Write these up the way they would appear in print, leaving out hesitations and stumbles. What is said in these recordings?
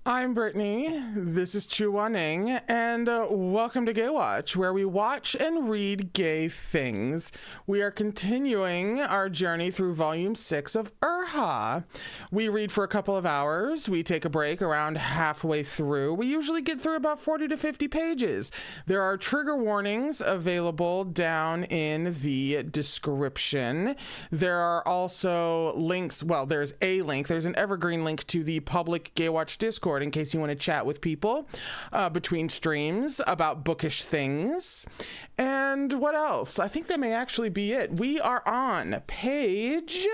I'm Brittany, this is Chu Wanning, and welcome to Gaywatch, where we watch and read gay things. We are continuing our journey through Volume 6 of Erha. We read for a couple of hours, we take a break around halfway through. We usually get through about 40 to 50 pages. There are trigger warnings available down in the description. There are also links, well, there's a link, there's an evergreen link to the public Gaywatch Discord in case you want to chat with people between streams about bookish things. And what else? I think that may actually be it. We are on page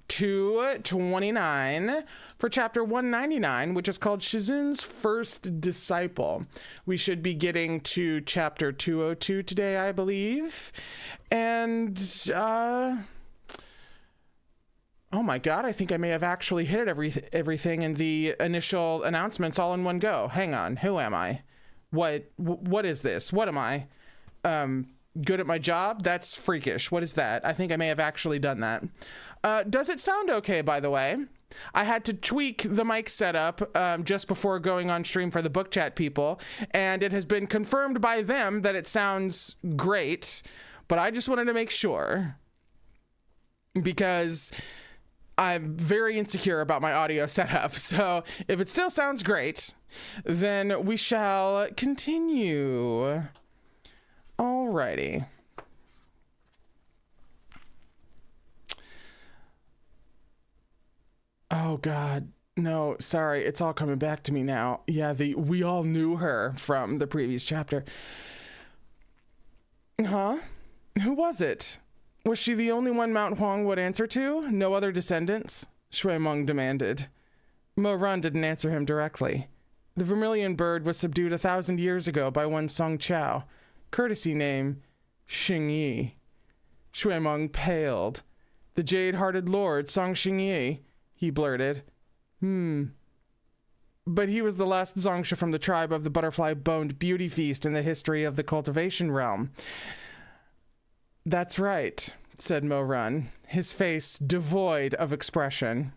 229 for chapter 199, which is called Shizun's First Disciple. We should be getting to chapter 202 today, I believe. And oh my god, I think I may have actually hit everything in the initial announcements all in one go. Hang on, who am I? What is this? What am I? Good at my job? That's freakish. What is that? I think I may have actually done that. Does it sound okay, by the way? I had to tweak the mic setup just before going on stream for the book chat people, and it has been confirmed by them that it sounds great, but I just wanted to make sure, because I'm very insecure about my audio setup. So if it still sounds great, then we shall continue. Alrighty. Oh God, no, sorry, it's all coming back to me now. Yeah, we all knew her from the previous chapter. Huh? Who was it? Was she the only one Mount Huang would answer to? No other descendants? Shui Meng demanded. Mo Run didn't answer him directly. The vermilion bird was subdued 1,000 years ago by one Song Chao, courtesy name Xing Yi. Shui Meng paled. The jade-hearted lord, Song Xing Yi, he blurted. But he was the last Zongsha from the tribe of the butterfly-boned beauty feast in the history of the cultivation realm. That's right, said Mo Run, his face devoid of expression.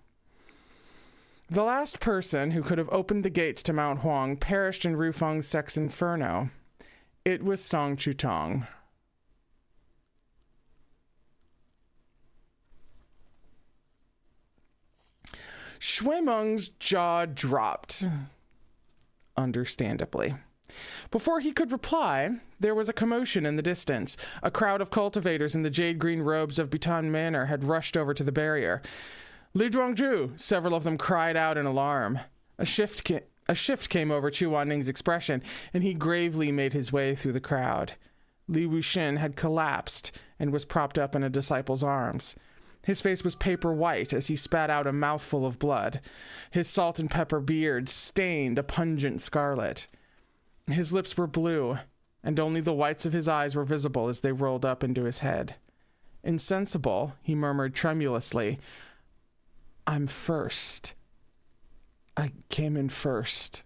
The last person who could have opened the gates to Mount Huang perished in Rufeng's sex inferno. It was Song Chutong. Shui Meng's jaw dropped, understandably. Before he could reply, there was a commotion in the distance. A crowd of cultivators in the jade-green robes of Bitan Manor had rushed over to the barrier. Li Zhuangzhu, several of them cried out in alarm. A shift came over Chu Wanning's expression, and he gravely made his way through the crowd. Liu Shan had collapsed and was propped up in a disciple's arms. His face was paper white as he spat out a mouthful of blood. His salt and pepper beard stained a pungent scarlet. His lips were blue, and only the whites of his eyes were visible as they rolled up into his head. Insensible, he murmured tremulously, "I'm first. I came in first."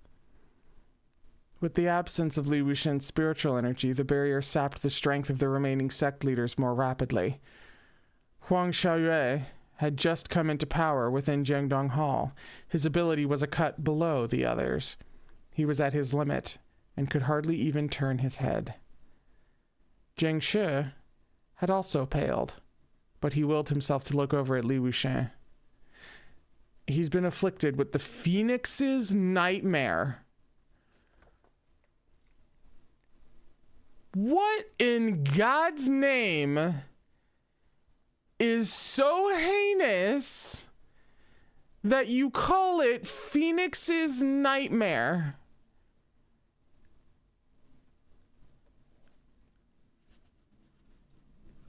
With the absence of Li Wushen's spiritual energy, the barrier sapped the strength of the remaining sect leaders more rapidly. Huang Xiaoyue had just come into power within Jiangdong Hall. His ability was a cut below the others. He was at his limit, and could hardly even turn his head. Zheng Shi had also paled, but he willed himself to look over at Li Wushen. He's been afflicted with the Phoenix's nightmare. What in God's name is so heinous that you call it Phoenix's nightmare?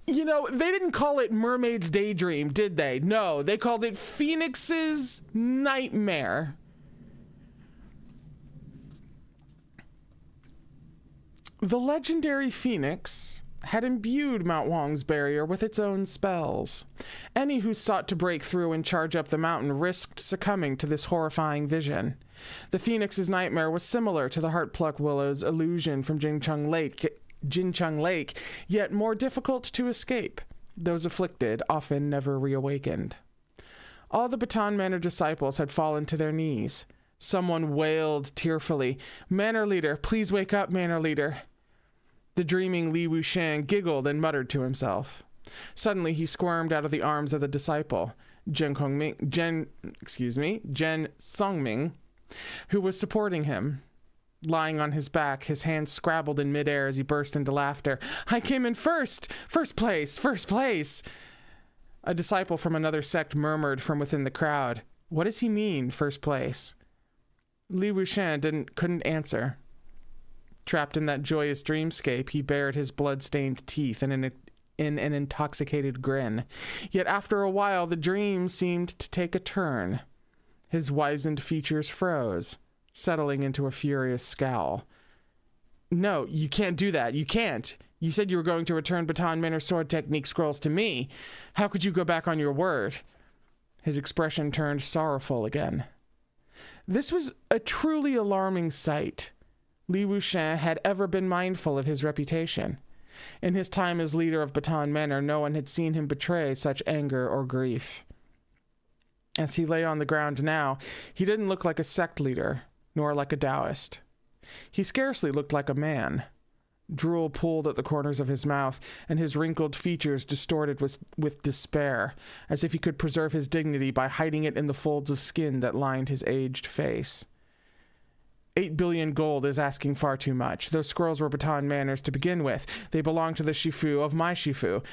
You know, they didn't call it Mermaid's Daydream, did they? No, they called it Phoenix's Nightmare. The legendary Phoenix had imbued Mount Huang's barrier with its own spells. Any who sought to break through and charge up the mountain risked succumbing to this horrifying vision. The Phoenix's nightmare was similar to the Heartpluck Willow's illusion from Jincheng Lake, yet more difficult to escape. Those afflicted often never reawakened. All the Baton Manor disciples had fallen to their knees. Someone wailed tearfully, "Manor leader, please wake up, Manor leader." The dreaming Liu Shan giggled and muttered to himself. Suddenly he squirmed out of the arms of the disciple, Jen Songming, who was supporting him. Lying on his back, his hands scrabbled in midair as he burst into laughter. "I came in first! First place! First place!" A disciple from another sect murmured from within the crowd, "What does he mean, first place?" Liu Shan couldn't answer. Trapped in that joyous dreamscape, he bared his blood-stained teeth in an intoxicated grin. Yet after a while, the dream seemed to take a turn. His wizened features froze, settling into a furious scowl. "No, you can't do that. You can't. You said you were going to return Baton Manor sword technique scrolls to me. How could you go back on your word?" His expression turned sorrowful again. This was a truly alarming sight. Liu Shan had ever been mindful of his reputation. In his time as leader of Baton Manor, no one had seen him betray such anger or grief. As he lay on the ground now, he didn't look like a sect leader, nor like a Taoist. He scarcely looked like a man. Drool pooled at the corners of his mouth, and his wrinkled features distorted with despair, as if he could preserve his dignity by hiding it in the folds of skin that lined his aged face. 8 billion gold is asking far too much. Those scrolls were Baton Manor's to begin with. They belonged to the Shifu of my Shifu.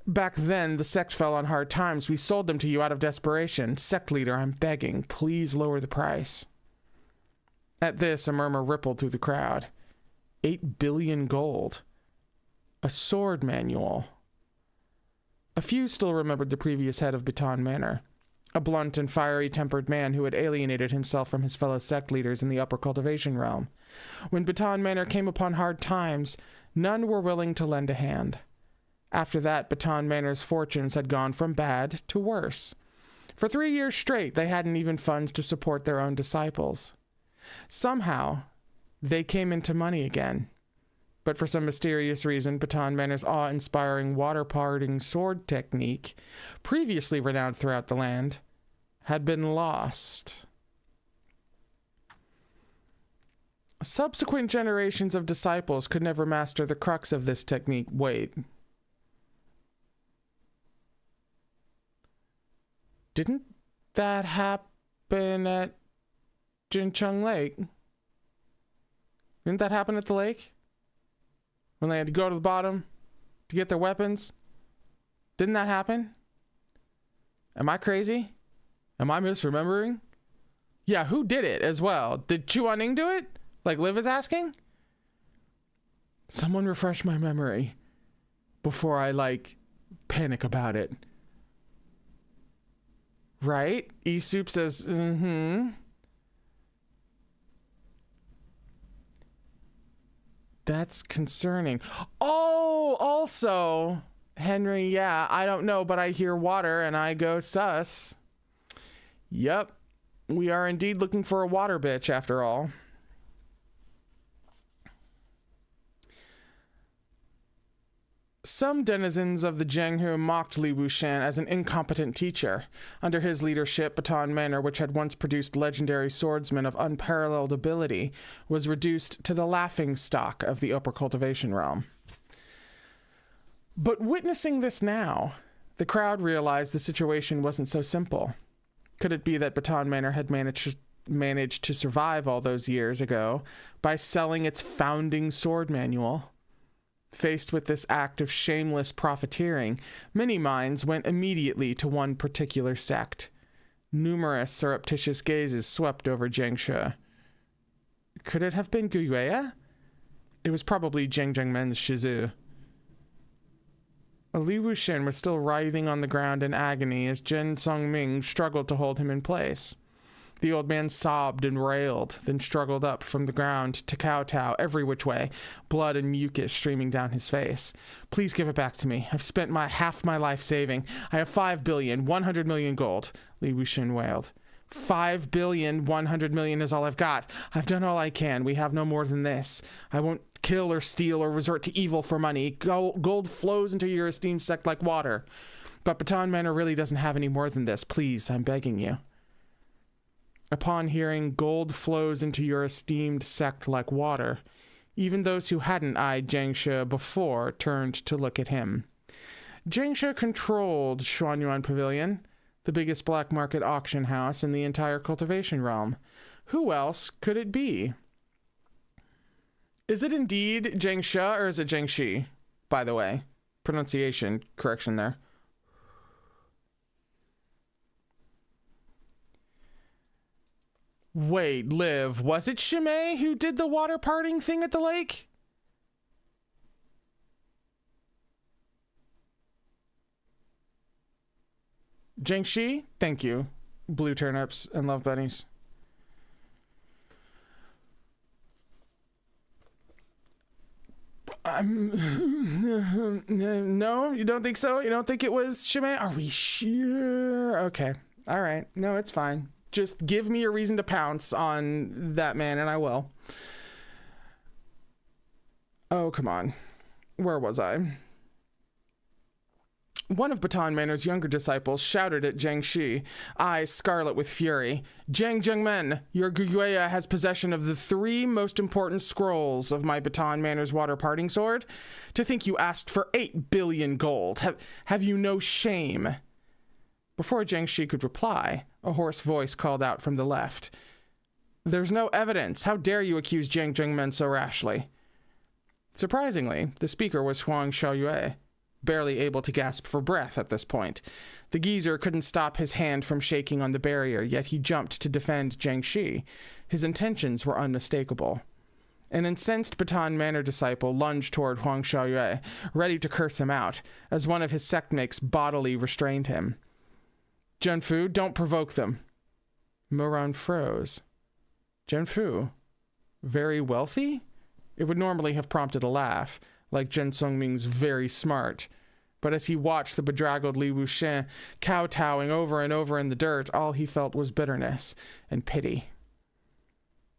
Back then, the sect fell on hard times. We sold them to you out of desperation. Sect leader, I'm begging. Please lower the price. At this, a murmur rippled through the crowd. 8 billion gold. A sword manual. A few still remembered the previous head of Baton Manor. A blunt and fiery-tempered man who had alienated himself from his fellow sect leaders in the upper cultivation realm. When Baton Manor came upon hard times, none were willing to lend a hand. After that, Baton Manor's fortunes had gone from bad to worse. For 3 years straight, they hadn't even funds to support their own disciples. Somehow, they came into money again. But for some mysterious reason, Baton Manor's awe-inspiring water-parting sword technique, previously renowned throughout the land, had been lost. Subsequent generations of disciples could never master the crux of this technique. Wait. Didn't that happen at Jincheng Lake? Didn't that happen at the lake? When they had to go to the bottom to get their weapons? Didn't that happen? Am I crazy? Am I misremembering? Yeah, who did it as well? Did Chuaning do it? Like Liv is asking? Someone refresh my memory before I, panic about it. Right? E-Soup says, That's concerning. Oh, also, Henry, yeah, I don't know, but I hear water and I go sus. Yep, we are indeed looking for a water bitch after all. Some denizens of the Jianghu mocked Liu Shan as an incompetent teacher. Under his leadership, Baton Manor, which had once produced legendary swordsmen of unparalleled ability, was reduced to the laughingstock of the upper cultivation realm. But witnessing this now, the crowd realized the situation wasn't so simple. Could it be that Baton Manor had managed to survive all those years ago by selling its founding sword manual? Faced with this act of shameless profiteering, many minds went immediately to one particular sect. Numerous surreptitious gazes swept over Jiangshe. Could it have been Guyue? It was probably Zhengzhengmen's Shizu. Liu Shan was still writhing on the ground in agony as Zhen Songming struggled to hold him in place. The old man sobbed and railed, then struggled up from the ground to kowtow every which way, blood and mucus streaming down his face. Please give it back to me. I've spent half my life saving. I have 5 billion, 100 million gold, Liu Shan wailed. 5 billion, 100 million is all I've got. I've done all I can. We have no more than this. I won't kill or steal or resort to evil for money. Gold flows into your esteemed sect like water. But Baton Manor really doesn't have any more than this. Please, I'm begging you. Upon hearing gold flows into your esteemed sect like water, even those who hadn't eyed Jiangshi before turned to look at him. Jiangshi controlled Xuanyuan Pavilion, the biggest black market auction house in the entire cultivation realm. Who else could it be? Is it indeed Jiangshi or is it Jiangxi, by the way? Pronunciation correction there. Wait, Liv, was it Shimei who did the water parting thing at the lake? Jiangxi? Thank you. Blue turnips and love bunnies. No, you don't think so? You don't think it was Shimei? Are we sure? Okay. All right. No, it's fine. Just give me a reason to pounce on that man and I will. Oh, come on. Where was I? One of Baton Manor's younger disciples shouted at Jiangxi, eyes scarlet with fury. Jiang Zhengmen, your Guiyue has possession of the 3 most important scrolls of my Baton Manor's water parting sword. To think you asked for 8 billion gold. Have you no shame? Before Jiangxi could reply, a hoarse voice called out from the left. There's no evidence. How dare you accuse Jiang Zhengmen so rashly? Surprisingly, the speaker was Huang Xiaoyue, barely able to gasp for breath at this point. The geezer couldn't stop his hand from shaking on the barrier, yet he jumped to defend Jiangxi. His intentions were unmistakable. An incensed Baton Manor disciple lunged toward Huang Xiaoyue, ready to curse him out, as one of his sectmates bodily restrained him. Zhenfu, don't provoke them. Moran froze. Zhenfu? Very wealthy? It would normally have prompted a laugh, like Zhen Songming's very smart. But as he watched the bedraggled Liu Shan kowtowing over and over in the dirt, all he felt was bitterness and pity.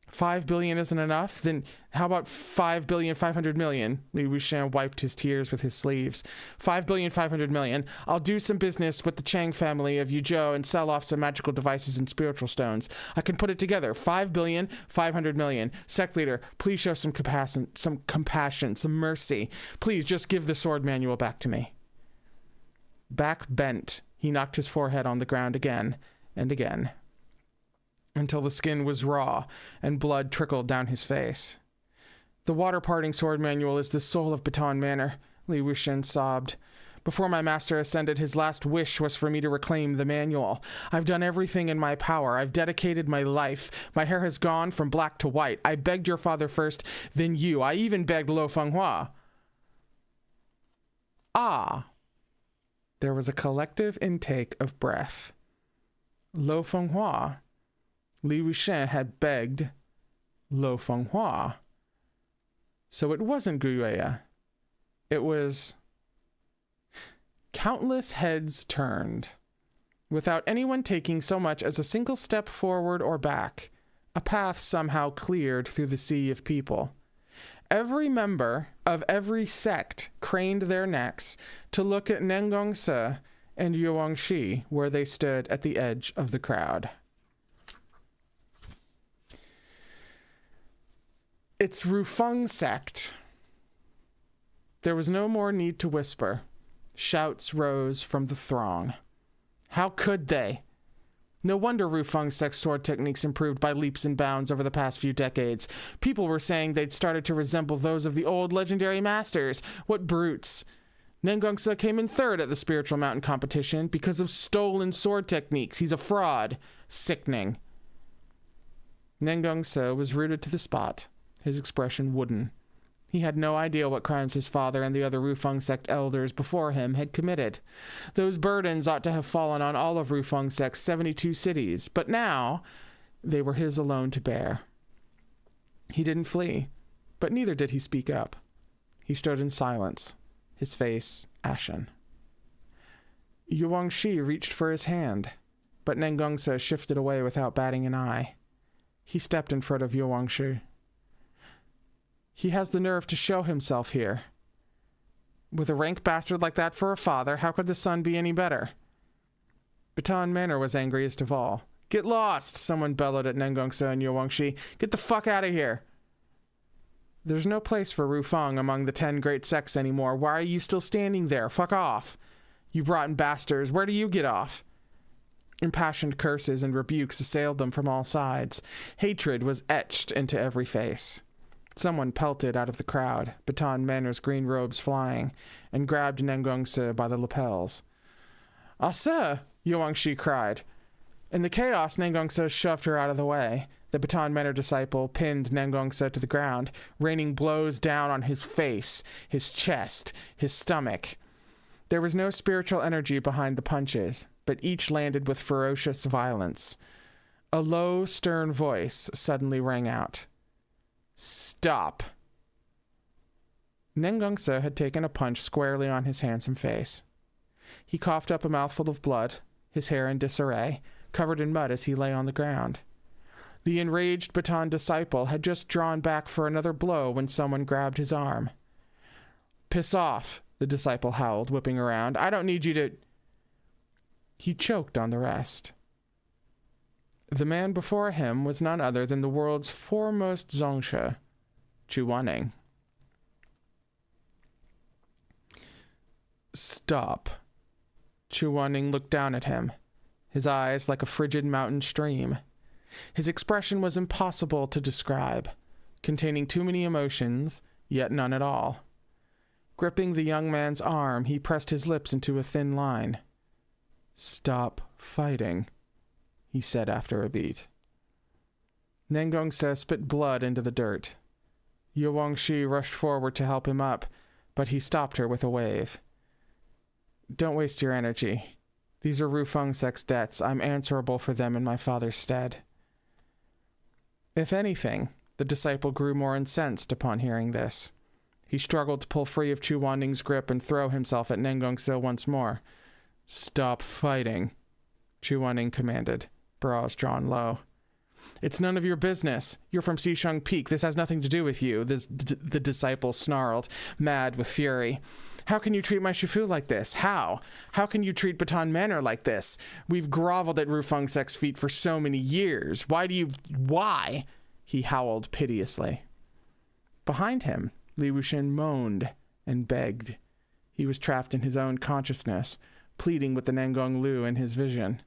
5 billion isn't enough? Then how about 5,500,000,000? Liu Shan wiped his tears with his sleeves. 5,500,000,000. I'll do some business with the Chang family of Yuzhou and sell off some magical devices and spiritual stones. I can put it together. 5,500,000,000. Sect leader, please show some compassion, some mercy. Please just give the sword manual back to me. Back bent, he knocked his forehead on the ground again and again, until the skin was raw and blood trickled down his face. The water parting sword manual is the soul of Baton Manor, Liu Shan sobbed. Before my master ascended, his last wish was for me to reclaim the manual. I've done everything in my power. I've dedicated my life. My hair has gone from black to white. I begged your father first, then you. I even begged Lo Fenghua. Ah. There was a collective intake of breath. Lo Fenghua. Liu Shan had begged Lo Fenghua. So it wasn't Guiyue. It was... Countless heads turned, without anyone taking so much as a single step forward or back. A path somehow cleared through the sea of people. Every member of every sect craned their necks to look at Nangong Su and Yuangxi, where they stood at the edge of the crowd. It's Rufeng sect. There was no more need to whisper. Shouts rose from the throng. How could they? No wonder Rufeng sect's sword techniques improved by leaps and bounds over the past few decades. People were saying they'd started to resemble those of the old legendary masters. What brutes. Nangong Su came in 3rd at the Spiritual Mountain competition because of stolen sword techniques. He's a fraud. Sickening. Nangong Su was rooted to the spot, his expression wooden. He had no idea what crimes his father and the other Rufeng sect elders before him had committed. Those burdens ought to have fallen on all of Rufeng sect's 72 cities, but now they were his alone to bear. He didn't flee, but neither did he speak up. He stood in silence, his face ashen. Yuangxi reached for his hand, but Nangong Su shifted away without batting an eye. He stepped in front of Yuangxi. He has the nerve to show himself here. With a rank bastard like that for a father, how could the son be any better? Baton Manor was angriest of all. Get lost, someone bellowed at Nangong Su and Yuwangshi. Get the fuck out of here. There's no place for Rufeng among the 10 great sects anymore. Why are you still standing there? Fuck off. You rotten bastards, where do you get off? Impassioned curses and rebukes assailed them from all sides. Hatred was etched into every face. Someone pelted out of the crowd, Baton Manor's green robes flying, and grabbed Nangong Su by the lapels. Ah, sir, Yuwangshi cried. In the chaos, Nangong Su shoved her out of the way. The Baton Manor disciple pinned Nangong Su to the ground, raining blows down on his face, his chest, his stomach. There was no spiritual energy behind the punches, but each landed with ferocious violence. A low, stern voice suddenly rang out. Stop. Nangong Su had taken a punch squarely on his handsome face. He coughed up a mouthful of blood, his hair in disarray, covered in mud as he lay on the ground. The enraged Baton disciple had just drawn back for another blow when someone grabbed his arm. Piss off, the disciple howled, whipping around. I don't need you to... He choked on the rest. The man before him was none other than the world's foremost zongsha, Chu Wanning. Stop. Chu Wanning looked down at him, his eyes like a frigid mountain stream. His expression was impossible to describe, containing too many emotions, yet none at all. Gripping the young man's arm, he pressed his lips into a thin line. Stop fighting, he said after a beat. Nangong Su spit blood into the dirt. Yuwangshi rushed forward to help him up, but he stopped her with a wave. Don't waste your energy. These are Rufeng Sect's debts. I'm answerable for them in my father's stead. If anything, the disciple grew more incensed upon hearing this. He struggled to pull free of Chu Wanning's grip and throw himself at Nangong Su once more. Stop fighting, Chu Wanning commanded, brows drawn low. It's none of your business. You're from Xisheng Peak. This has nothing to do with you, the disciple snarled, mad with fury. How can you treat my Shifu like this? How? How can you treat Baton Manor like this? We've groveled at Rufeng Sect's feet for so many years. Why? He howled piteously. Behind him, Liu Shan moaned and begged. He was trapped in his own consciousness, pleading with the Nangong Lu in his vision.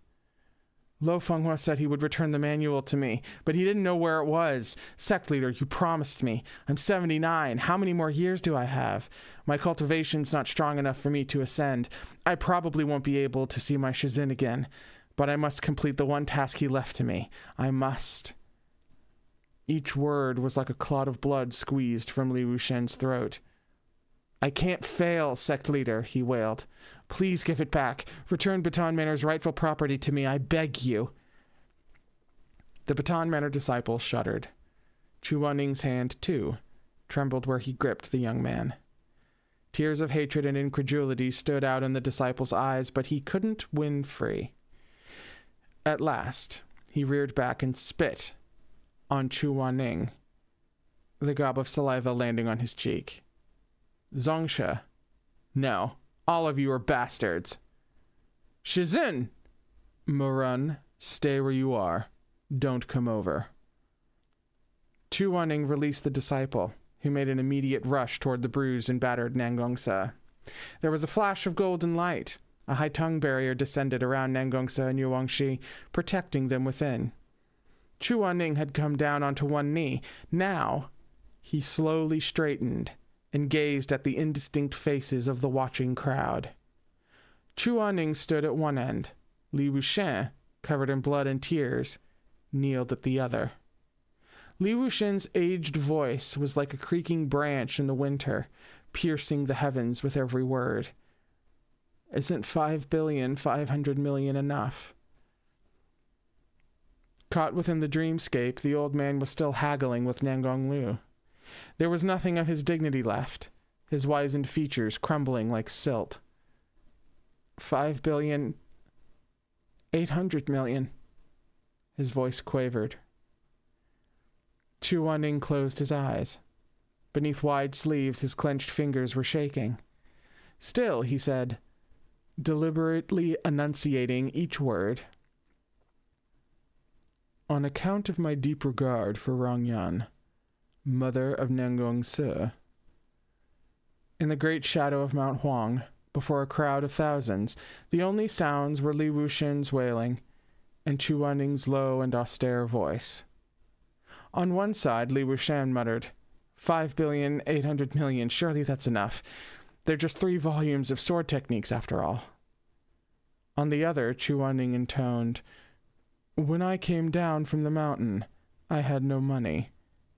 Lo Fenghua said he would return the manual to me, but he didn't know where it was. Sect leader, you promised me. I'm 79. How many more years do I have? My cultivation's not strong enough for me to ascend. I probably won't be able to see my Shizin again, but I must complete the one task he left to me. I must. Each word was like a clot of blood squeezed from Liu Shan's throat. I can't fail, sect leader, he wailed. Please give it back. Return Baton Manor's rightful property to me, I beg you. The Baton Manor disciple shuddered. Chu Wanning's hand, too, trembled where he gripped the young man. Tears of hatred and incredulity stood out in the disciple's eyes, but he couldn't win free. At last, he reared back and spit on Chu Wanning, the gob of saliva landing on his cheek. Zongsha. No, all of you are bastards. Shizin! Murun, stay where you are. Don't come over. Chu Wanning released the disciple, who made an immediate rush toward the bruised and battered Nangong Su. There was a flash of golden light. A high tongue barrier descended around Nangong Su and Yuwangshi, protecting them within. Chu Wanning had come down onto one knee. Now, he slowly straightened and gazed at the indistinct faces of the watching crowd. Chu Wanning stood at one end. Liu Shan, covered in blood and tears, kneeled at the other. Liu Shan's aged voice was like a creaking branch in the winter, piercing the heavens with every word. Isn't 5,500,000,000 enough? Caught within the dreamscape, the old man was still haggling with Nangong Lu. There was nothing of his dignity left, his wizened features crumbling like silt. 5,800,000,000. His voice quavered. Chu Wanning closed his eyes. Beneath wide sleeves, his clenched fingers were shaking. Still, he said, deliberately enunciating each word, on account of my deep regard for Rongyan, mother of Nangong Su. In the great shadow of Mount Huang, before a crowd of thousands, the only sounds were Liu Shan's wailing and Chu Waning's low and austere voice. On one side, Liu Shan muttered, 5,800,000,000, surely that's enough. They're just 3 volumes of sword techniques after all. On the other, Chu Waning intoned, when I came down from the mountain, I had no money,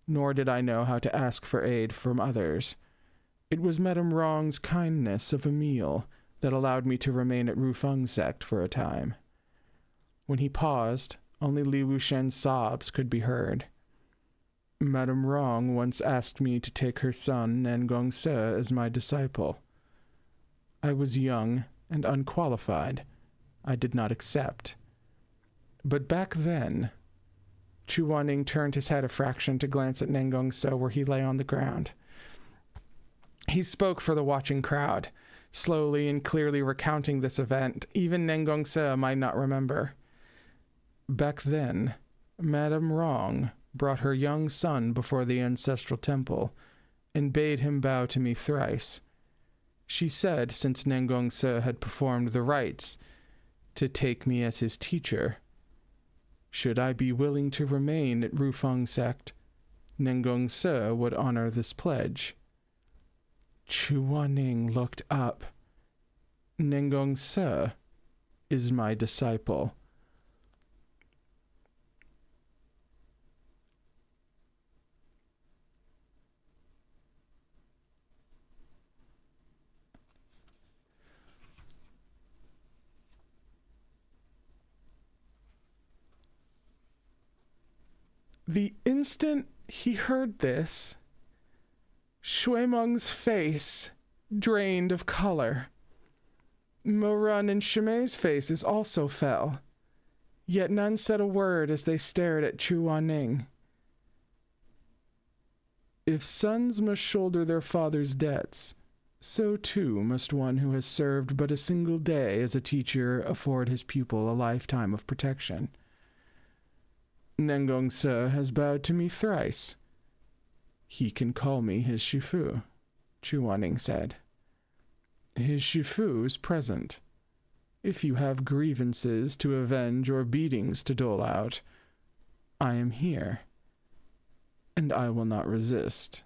nor did I know how to ask for aid from others. It was Madame Wrong's kindness of a meal that allowed me to remain at Rufeng sect for a time. When he paused, only Liu Shan's sobs could be heard. Madame Wrong once asked me to take her son, Nangong Su, as my disciple. I was young and unqualified. I did not accept. But back then, Chu Waning turned his head a fraction to glance at Nangong Su where he lay on the ground. He spoke for the watching crowd, slowly and clearly recounting this event even Nangong Su might not remember. Back then, Madame Wrong brought her young son before the ancestral temple and bade him bow to me thrice. She said, since Nangong Su had performed the rites, to take me as his teacher. Should I be willing to remain at Rufeng sect, Nangong Su would honor this pledge. Chu Waning looked up. Nangong Su is my disciple. The instant he heard this, Shui Meng's face drained of color. Morun and Shimei's faces also fell, yet none said a word as they stared at Chu Waning. If sons must shoulder their father's debts, so too must one who has served but a single day as a teacher afford his pupil a lifetime of protection. Nangong Su has bowed to me thrice. He can call me his Shifu, Chu Waning said. His Shifu is present. If you have grievances to avenge or beatings to dole out, I am here, and I will not resist.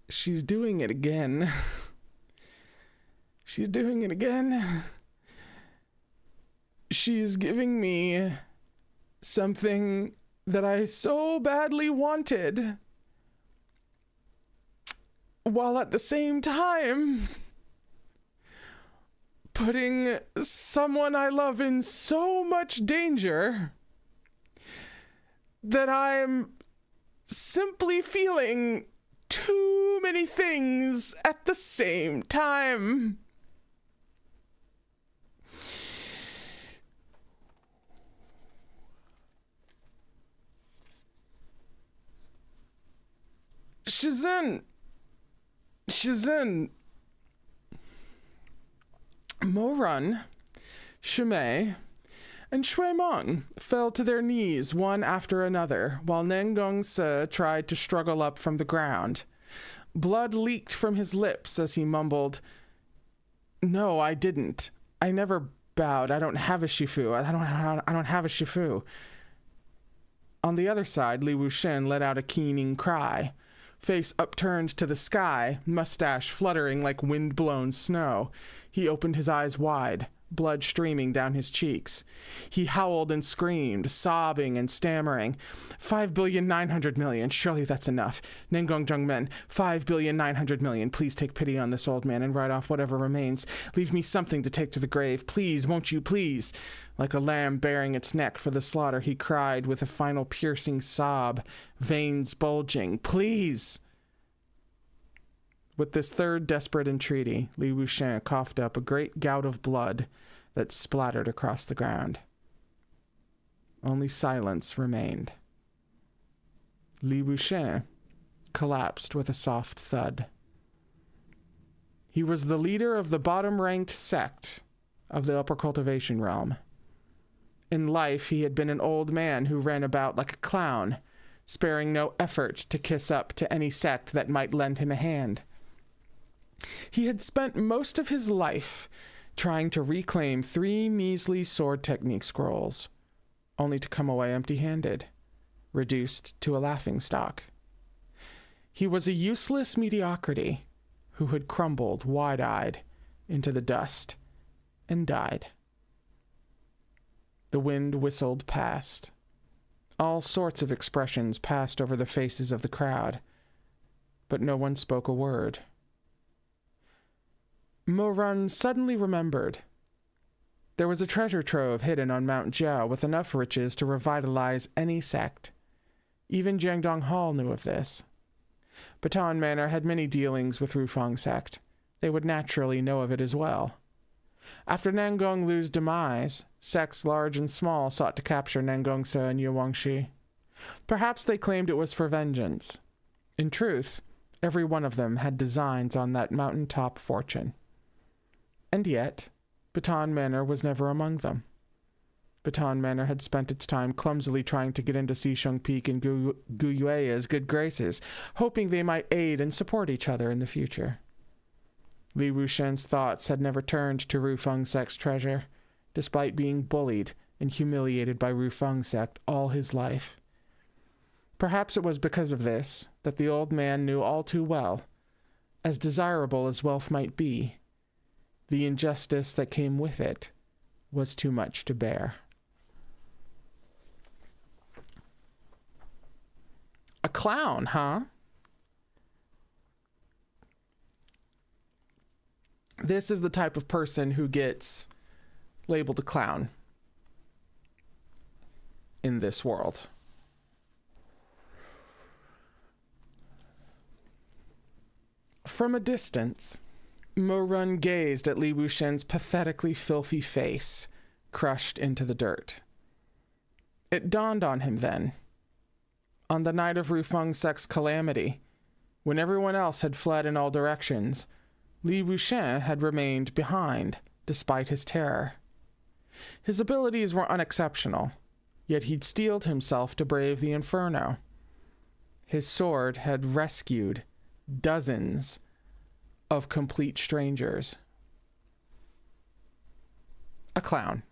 She's doing it again. She's doing it again. She's giving me something that I so badly wanted, while at the same time putting someone I love in so much danger that I'm simply feeling too many things at the same time. Shizhen. Morun, Shimei, and Shui Meng fell to their knees one after another, while Nangong Su tried to struggle up from the ground. Blood leaked from his lips as he mumbled, "No, I didn't. I never bowed. I don't have a Shifu. I don't have a Shifu." On the other side, Liu Shan let out a keening cry. Face upturned to the sky, mustache fluttering like wind-blown snow. He opened his eyes wide, blood streaming down his cheeks. He howled and screamed, sobbing and stammering. 5,900,000,000, surely that's enough. Nangong Jungmen, 5,900,000,000, please take pity on this old man and write off whatever remains. Leave me something to take to the grave, please, won't you, please? Like a lamb bearing its neck for the slaughter, he cried with a final piercing sob, veins bulging. Please! With this third desperate entreaty, Liu Shan coughed up a great gout of blood that splattered across the ground. Only silence remained. Liu Shan collapsed with a soft thud. He was the leader of the bottom-ranked sect of the upper cultivation realm. In life, he had been an old man who ran about like a clown, sparing no effort to kiss up to any sect that might lend him a hand. He had spent most of his life trying to reclaim 3 measly sword technique scrolls, only to come away empty-handed, reduced to a laughingstock. He was a useless mediocrity who had crumbled wide-eyed into the dust and died. The wind whistled past. All sorts of expressions passed over the faces of the crowd, but no one spoke a word. Mo Run suddenly remembered. There was a treasure trove hidden on Mount Jiao with enough riches to revitalize any sect. Even Jiangdong Hall knew of this. Baton Manor had many dealings with Rufang sect. They would naturally know of it as well. After Nangong Lu's demise, sects large and small sought to capture Nangong Su and Yuangshi. Perhaps they claimed it was for vengeance. In truth, every one of them had designs on that mountaintop fortune. And yet, Baton Manor was never among them. Baton Manor had spent its time clumsily trying to get into Xisheng Peak and Guyue's good graces, hoping they might aid and support each other in the future. Liu Shan's thoughts had never turned to Rufang sect's treasure, despite being bullied and humiliated by Rufang sect all his life. Perhaps it was because of this that the old man knew all too well, as desirable as wealth might be, the injustice that came with it was too much to bear. A clown, huh? This is the type of person who gets labeled a clown in this world. From a distance, Mo Run gazed at Li Wushen's pathetically filthy face, crushed into the dirt. It dawned on him then. On the night of Rufang sect's calamity, when everyone else had fled in all directions, Li Wushen had remained behind, despite his terror. His abilities were unexceptional, yet he'd steeled himself to brave the inferno. His sword had rescued dozens of complete strangers. A clown.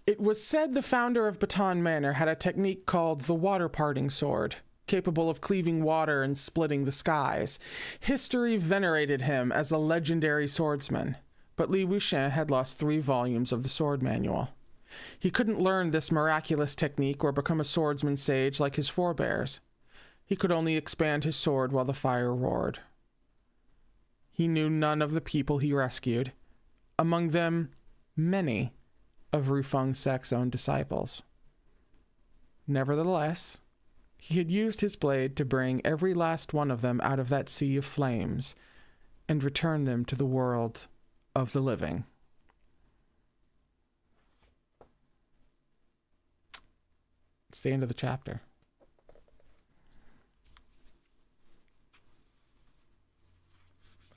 It was said the founder of Baton Manor had a technique called the water-parting sword, capable of cleaving water and splitting the skies. History venerated him as a legendary swordsman, but Li Wushen had lost 3 volumes of the sword manual. He couldn't learn this miraculous technique or become a swordsman sage like his forebears. He could only expand his sword while the fire roared. He knew none of the people he rescued, among them many of Rufang sect's own disciples. Nevertheless, he had used his blade to bring every last one of them out of that sea of flames and return them to the world of the living. It's the end of the chapter.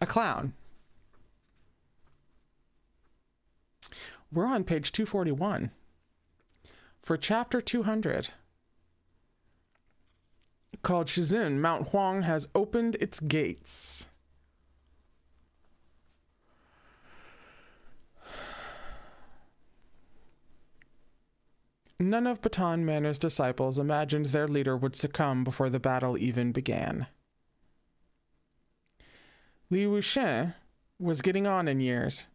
A clown. We're on page 241 for chapter 200, called Shizun, Mount Huang has opened its gates. None of Baton Manor's disciples imagined their leader would succumb before the battle even began. Liu Wushen was getting on in years.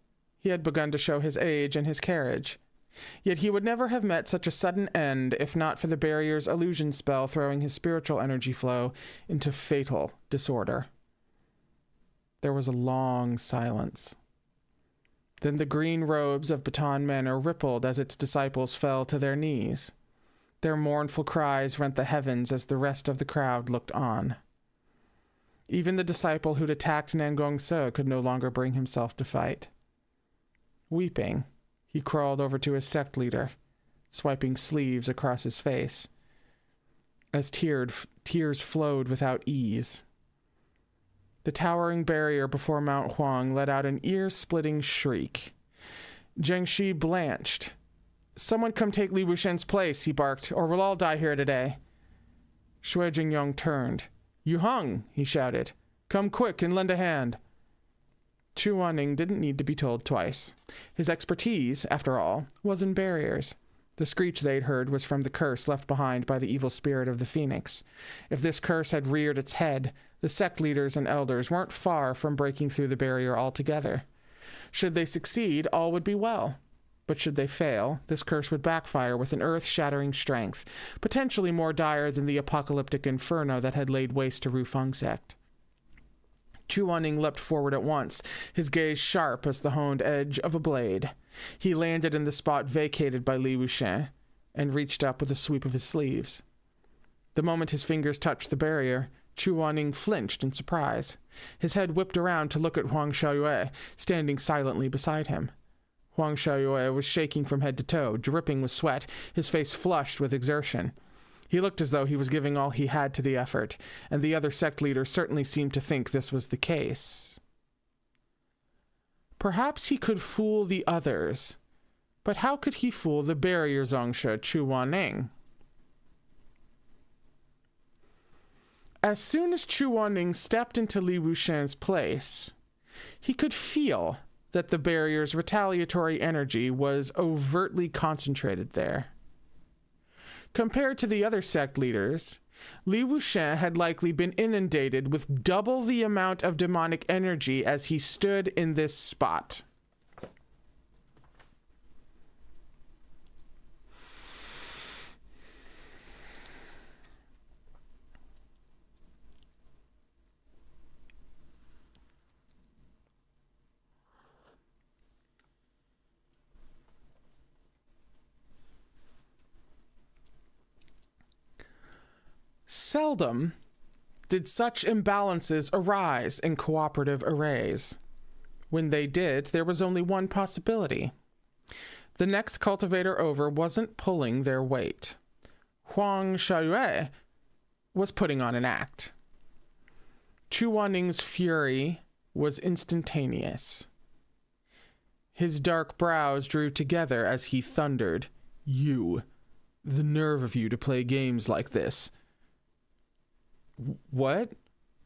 He had begun to show his age and his carriage. Yet he would never have met such a sudden end if not for the barrier's illusion spell throwing his spiritual energy flow into fatal disorder. There was a long silence. Then the green robes of Baton Manor rippled as its disciples fell to their knees. Their mournful cries rent the heavens as the rest of the crowd looked on. Even the disciple who'd attacked Nangong Su could no longer bring himself to fight. Weeping, he crawled over to his sect leader, swiping sleeves across his face, as tears flowed without ease. The towering barrier before Mount Huang let out an ear-splitting shriek. Zhengxi blanched. "Someone come take Liu Shan's place," he barked, "or we'll all die here today." Shui Jingyong turned. "Huang," he shouted. "Come quick and lend a hand." Chu Wanning didn't need to be told twice. His expertise, after all, was in barriers. The screech they'd heard was from the curse left behind by the evil spirit of the phoenix. If this curse had reared its head, the sect leaders and elders weren't far from breaking through the barrier altogether. Should they succeed, all would be well. But should they fail, this curse would backfire with an earth-shattering strength, potentially more dire than the apocalyptic inferno that had laid waste to Rufeng sect. Chu Wanning leapt forward at once, his gaze sharp as the honed edge of a blade. He landed in the spot vacated by Liu Shan, and reached up with a sweep of his sleeves. The moment his fingers touched the barrier, Chu Wanning flinched in surprise. His head whipped around to look at Huang Xiaoyue, standing silently beside him. Huang Xiaoyue was shaking from head to toe, dripping with sweat, his face flushed with exertion. He looked as though he was giving all he had to the effort, and the other sect leaders certainly seemed to think this was the case. Perhaps he could fool the others, but how could he fool the barrier Zongsha Chu Wanning? As soon as Chu Wanning stepped into Liu Shan's place, he could feel that the barrier's retaliatory energy was overtly concentrated there. Compared to the other sect leaders, Liu Shan had likely been inundated with double the amount of demonic energy as he stood in this spot. Seldom did such imbalances arise in cooperative arrays. When they did, there was only one possibility. The next cultivator over wasn't pulling their weight. Huang Xiaoyue was putting on an act. Chu Wanning's fury was instantaneous. His dark brows drew together as he thundered, "You! The nerve of you to play games like this!" "What?"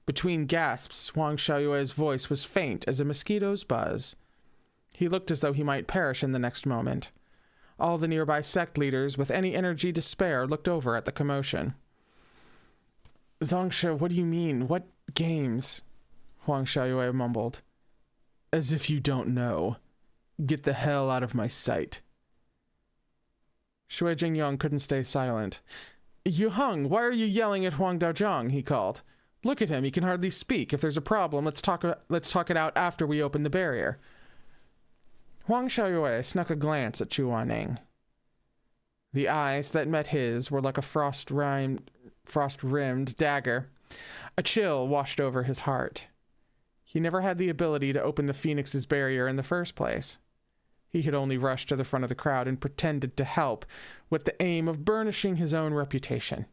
Between gasps, Huang Xiaoyue's voice was faint as a mosquito's buzz. He looked as though he might perish in the next moment. All the nearby sect leaders, with any energy to spare, looked over at the commotion. "Zongsha, what do you mean? What games?" Huang Xiaoyue mumbled. "As if you don't know. Get the hell out of my sight." Shui Jingyong couldn't stay silent. "Huang, why are you yelling at Huang Daozhong?" he called. "Look at him, he can hardly speak. If there's a problem, let's talk it out after we open the barrier." Huang Xiaoyue snuck a glance at Chu Wanning. The eyes that met his were like a frost-rimmed dagger. A chill washed over his heart. He never had the ability to open the Phoenix's barrier in the first place. He had only rushed to the front of the crowd and pretended to help, with the aim of burnishing his own reputation.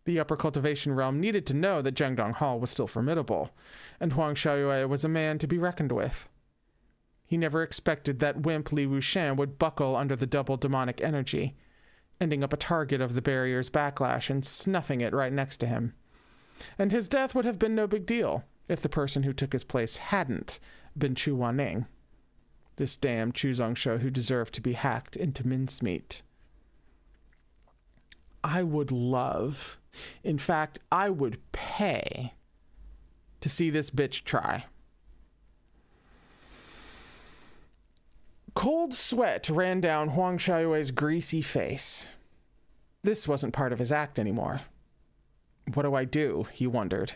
The upper cultivation realm needed to know that Zhengdong Hall was still formidable, and Huang Xiaoyue was a man to be reckoned with. He never expected that wimp Liu Shan would buckle under the double demonic energy, ending up a target of the barrier's backlash and snuffing it right next to him. And his death would have been no big deal if the person who took his place hadn't been Chu Wanning. This damn Chu Zongsha who deserved to be hacked into mincemeat. I would love, in fact, I would pay to see this bitch try. Cold sweat ran down Huang Xiaoyue's greasy face. This wasn't part of his act anymore. What do I do? He wondered.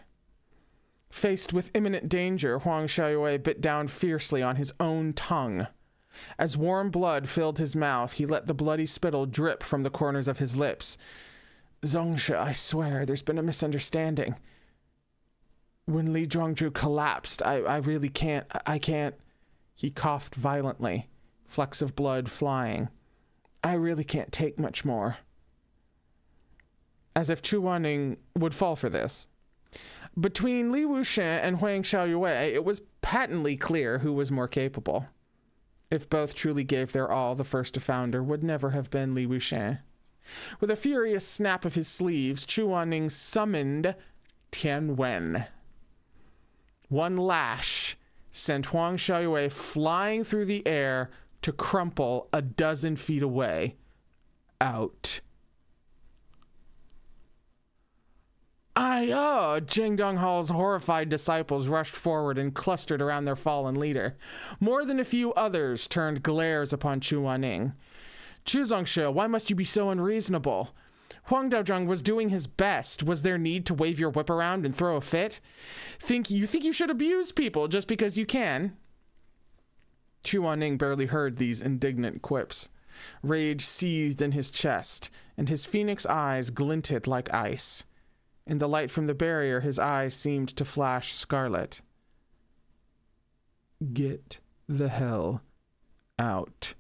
Faced with imminent danger, Huang Xiaoyue bit down fiercely on his own tongue. As warm blood filled his mouth, he let the bloody spittle drip from the corners of his lips. Zongsha, I swear, there's been a misunderstanding. When Li Zhuangzhu collapsed, I really can't. He coughed violently, flecks of blood flying. I really can't take much more. As if Chu Wanning would fall for this. Between Liu Shan and Huang Xiaoyue, it was patently clear who was more capable. If both truly gave their all, the first to founder would never have been Liu Shan. With a furious snap of his sleeves, Chu Wanning summoned Tian Wen. One lash sent Huang Xiaoyue flying through the air to crumple 12 feet away. Out. Zhengdong Hall's horrified disciples rushed forward and clustered around their fallen leader. More than a few others turned glares upon Chu Wanning. Chu Zongshe, why must you be so unreasonable? Huang Daozhong was doing his best. Was there need to wave your whip around and throw a fit? Think you should abuse people just because you can? Chu Wanning barely heard these indignant quips. Rage seethed in his chest, and his phoenix eyes glinted like ice. In the light from the barrier, his eyes seemed to flash scarlet. Get the hell out.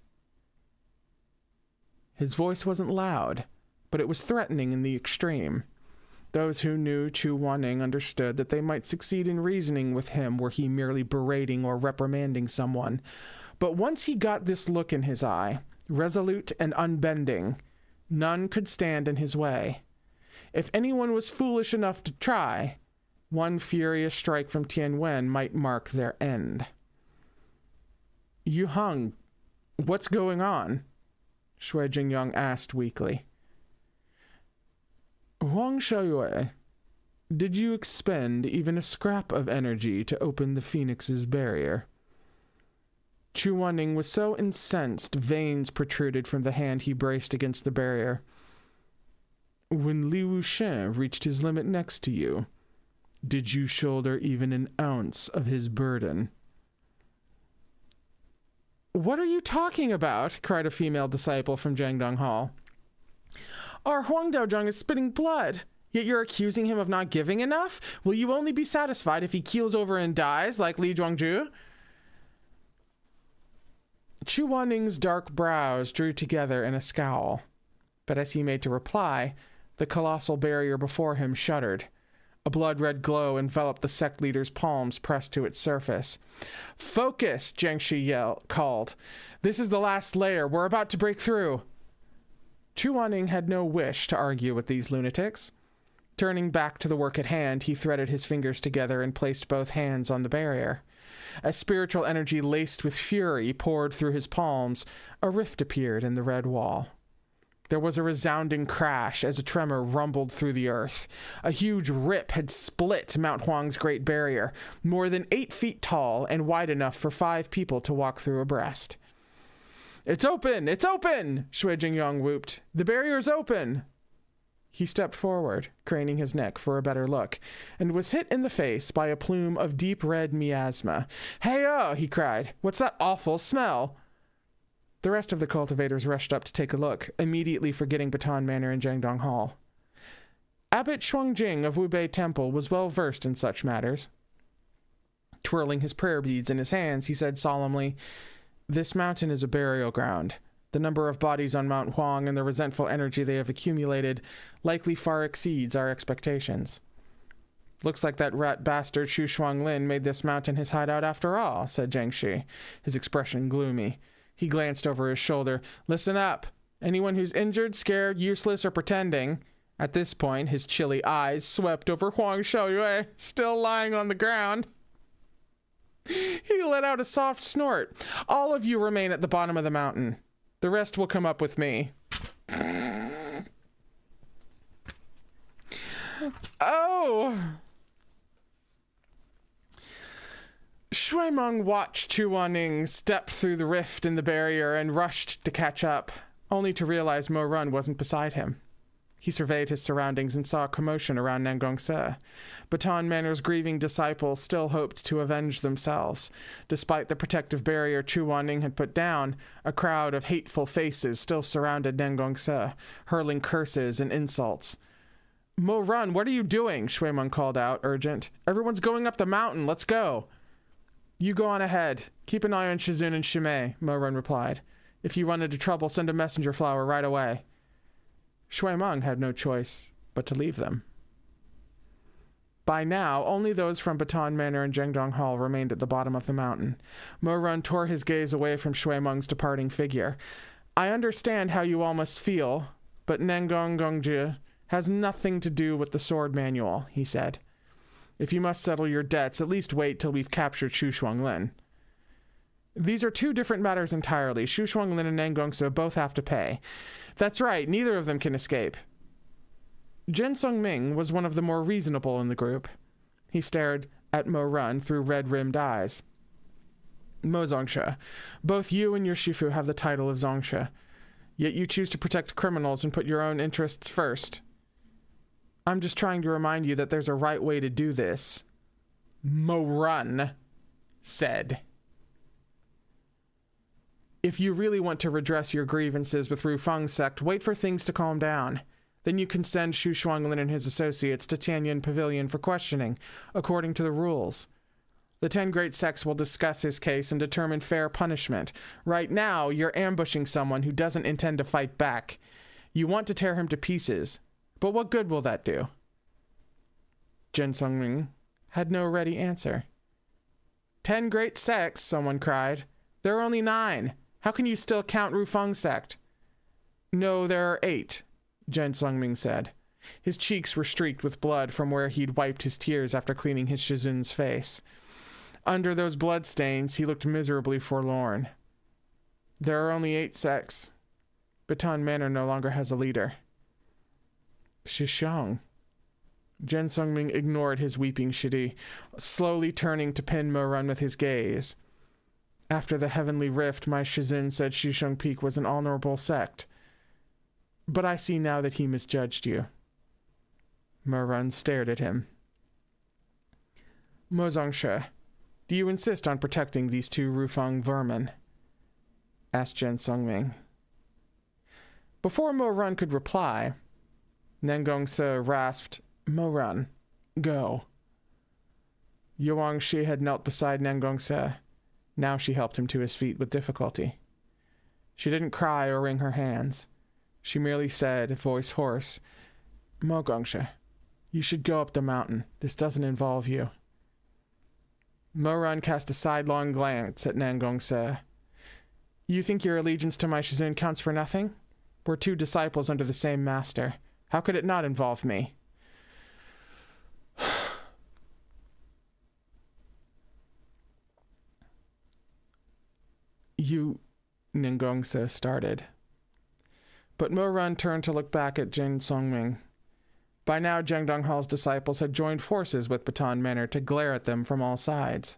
His voice wasn't loud, but it was threatening in the extreme. Those who knew Chu Wanning understood that they might succeed in reasoning with him were he merely berating or reprimanding someone. But once he got this look in his eye, resolute and unbending, none could stand in his way. If anyone was foolish enough to try, one furious strike from Tian Wen might mark their end. Yu Heng, what's going on? Shui Jingyang asked weakly. Huang Xiaoyue, did you expend even a scrap of energy to open the Phoenix's barrier? Chu Wanning was so incensed, veins protruded from the hand he braced against the barrier. When Liu Shan reached his limit next to you, did you shoulder even an ounce of his burden? What are you talking about? Cried a female disciple from Zhengdong Hall. Our Huang Daozhong is spitting blood, yet you're accusing him of not giving enough? Will you only be satisfied if he keels over and dies like Li Zhuangzhu? Chu Wanning's dark brows drew together in a scowl, but as he made to reply, the colossal barrier before him shuddered. A blood-red glow enveloped the sect leader's palms pressed to its surface. Focus, Zhengshi called. This is the last layer. We're about to break through. Chu Wanning had no wish to argue with these lunatics. Turning back to the work at hand, he threaded his fingers together and placed both hands on the barrier. As spiritual energy laced with fury poured through his palms, a rift appeared in the red wall. There was a resounding crash as a tremor rumbled through the earth. A huge rip had split Mount Huang's great barrier, more than 8 feet tall and wide enough for 5 people to walk through abreast. It's open! It's open! Shui Jingyang whooped. The barrier's open! He stepped forward, craning his neck for a better look, and was hit in the face by a plume of deep red miasma. Hey-oh! He cried. What's that awful smell? The rest of the cultivators rushed up to take a look, immediately forgetting Baton Manor and Zhengdong Hall. Abbot Shuangjing of Wubei Temple was well versed in such matters. Twirling his prayer beads in his hands, he said solemnly, This mountain is a burial ground. The number of bodies on Mount Huang and the resentful energy they have accumulated likely far exceeds our expectations. Looks like that rat bastard Xu Shuanglin made this mountain his hideout after all, said Zheng Shi, his expression gloomy. He glanced over his shoulder. Listen up. Anyone who's injured, scared, useless, or pretending. At this point, his chilly eyes swept over Huang Xiaoyue, still lying on the ground. He let out a soft snort. All of you remain at the bottom of the mountain. The rest will come up with me. Oh! Shui Meng watched Chu Wanning step through the rift in the barrier and rushed to catch up, only to realize Mo Run wasn't beside him. He surveyed his surroundings and saw a commotion around Nangong Su. Baton Manor's grieving disciples still hoped to avenge themselves. Despite the protective barrier Chu Wanning had put down, a crowd of hateful faces still surrounded Nangong Su, hurling curses and insults. "Mo Run, what are you doing?" Shui Meng called out, urgent. "Everyone's going up the mountain. Let's go." "You go on ahead. Keep an eye on Shizun and Shimei," Mo Run replied. "If you run into trouble, send a messenger flower right away." Shui Meng had no choice but to leave them. By now, only those from Baton Manor and Zhengdong Hall remained at the bottom of the mountain. Mo Run tore his gaze away from Shui Meng's departing figure. "I understand how you all must feel, but Nangong Gongji has nothing to do with the sword manual," he said. "If you must settle your debts, at least wait till we've captured Shu Shuanglin." "These are two different matters entirely. Shu Shuanglin and Nangong Su both have to pay." "That's right, neither of them can escape." Jin Sung-ming was one of the more reasonable in the group. He stared at Mo Run through red-rimmed eyes. "Mo Zongsha, both you and your Shifu have the title of Zongsha, yet you choose to protect criminals and put your own interests first. I'm just trying to remind you that there's a right way to do this," Mo Run said. "If you really want to redress your grievances with Rufeng's sect, wait for things to calm down. Then you can send Shu Shuanglin and his associates to Tianyin Pavilion for questioning, according to the rules. The 10 great sects will discuss his case and determine fair punishment. Right now, you're ambushing someone who doesn't intend to fight back. You want to tear him to pieces, but what good will that do?" Jin Sung-ming had no ready answer. 10 great sects," someone cried. "There are only 9. How can you still count Rufeng's sect?" "No, there are 8, Jin Sung-ming said. His cheeks were streaked with blood from where he'd wiped his tears after cleaning his Shizun's face. Under those blood stains, he looked miserably forlorn. "There are only 8 sects. Baton Manor no longer has a leader." "Shishang." Jin Sung-ming ignored his weeping Shidi, slowly turning to pin Mo Run with his gaze. "After the heavenly rift, my Shizun said Shishang Peak was an honorable sect. But I see now that he misjudged you." Mo Run stared at him. "Mo Zongsha, do you insist on protecting these 2 Rufeng vermin?" asked Jin Sung-ming. Before Mo Run could reply, Nangong Su rasped, "Mo Run, go." Yuang Shi had knelt beside Nangong Su. Now she helped him to his feet with difficulty. She didn't cry or wring her hands. She merely said, voice hoarse, "Mo Gongsha, you should go up the mountain. This doesn't involve you." Mo Run cast a sidelong glance at Nangong Su. "You think your allegiance to my Shizun counts for nothing? We're 2 disciples under the same master. How could it not involve me?" "You," Nangong Su started. But Mo Run turned to look back at Jin Sung-ming. By now, Zhengdong Hall's disciples had joined forces with Baton Manor to glare at them from all sides.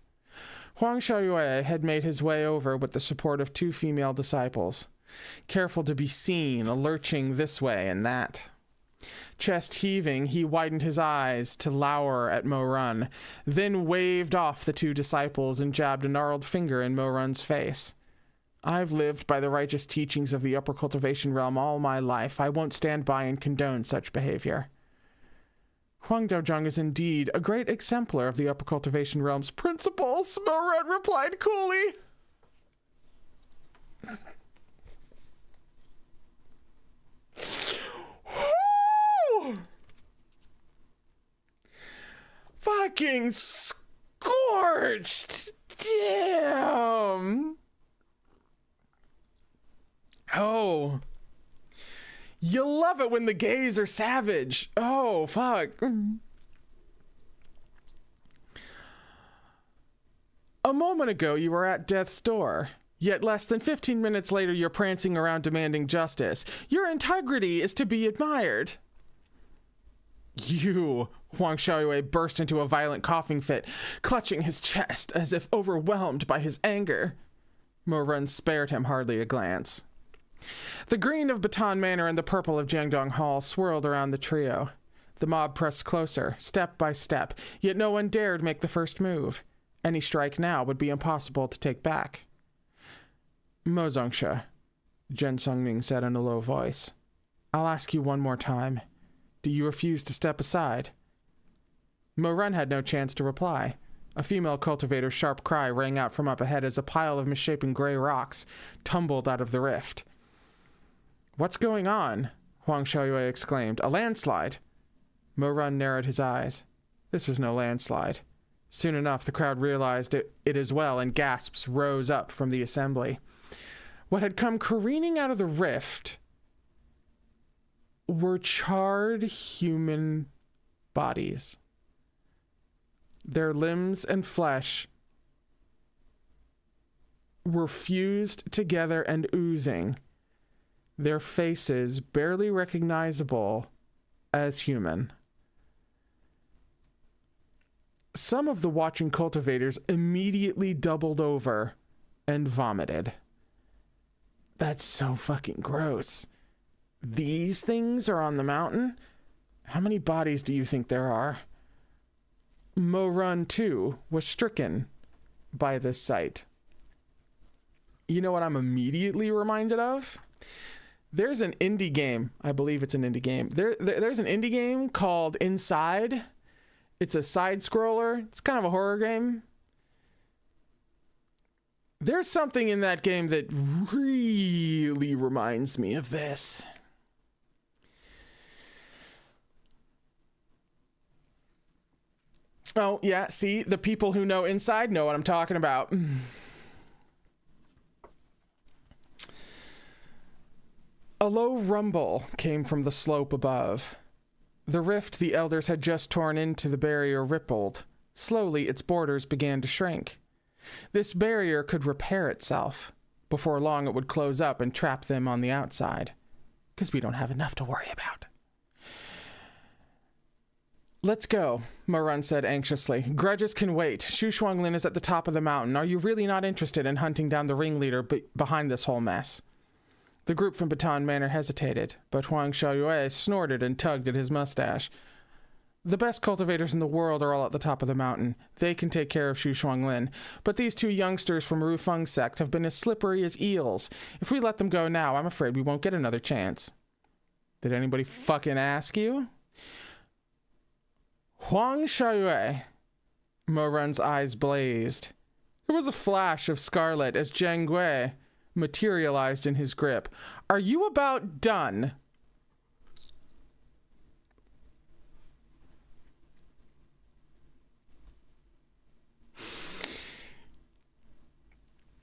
Huang Xiaoyue had made his way over with the support of 2 female disciples, careful to be seen, lurching this way and that. Chest heaving, he widened his eyes to lower at Mo Run, then waved off the 2 disciples and jabbed a gnarled finger in Mo Run's face. "I've lived by the righteous teachings of the upper cultivation realm all my life. I won't stand by and condone such behavior." "Huang Dojang is indeed a great exemplar of the upper cultivation realm's principles," Mo Run replied coolly. Fucking scorched! Damn! Oh. You love it when the gays are savage. Oh, fuck. A moment ago, you were at death's door. Yet less than 15 minutes later, you're prancing around demanding justice. Your integrity is to be admired. "You," Huang Xiaoyue burst into a violent coughing fit, clutching his chest as if overwhelmed by his anger. Mo Run spared him hardly a glance. The green of Baton Manor and the purple of Jiangdong Hall swirled around the trio. The mob pressed closer, step by step, yet no one dared make the first move. Any strike now would be impossible to take back. Mo Zongshe, Zhen Songming said in a low voice. I'll ask you one more time. Do you refuse to step aside? Mo Ren had no chance to reply. A female cultivator's sharp cry rang out from up ahead as a pile of misshapen gray rocks tumbled out of the rift. What's going on? Huang Xiaoyue exclaimed. A landslide? Mo Ren narrowed his eyes. This was no landslide. Soon enough, the crowd realized it as well, and gasps rose up from the assembly. What had come careening out of the rift were charred human bodies. Their limbs and flesh were fused together and oozing, their faces barely recognizable as human. Some of the watching cultivators immediately doubled over and vomited. That's so fucking gross. These things are on the mountain? How many bodies do you think there are? Mo Run, too, was stricken by this sight. You know what I'm immediately reminded of? There's an indie game. I believe it's an indie game. There's an indie game called Inside. It's a side-scroller. It's kind of a horror game. There's something in that game that really reminds me of this. Oh, yeah, see? The people who know Inside know what I'm talking about. A low rumble came from the slope above. The rift the elders had just torn into the barrier rippled. Slowly, its borders began to shrink. This barrier could repair itself. Before long, it would close up and trap them on the outside. Because we don't have enough to worry about. Let's go, Moran said anxiously. Grudges can wait. Shu Shuanglin is at the top of the mountain. Are you really not interested in hunting down the ringleader behind this whole mess? The group from Baton Manor hesitated, but Huang Xiaoyue snorted and tugged at his mustache. The best cultivators in the world are all at the top of the mountain. They can take care of Shu Shuanglin. But these two youngsters from Rufeng sect have been as slippery as eels. If we let them go now, I'm afraid we won't get another chance. Did anybody fucking ask you? Huang Xiaoyue. Moran's eyes blazed. There was a flash of scarlet as Zhang Gui materialized in his grip. Are you about done?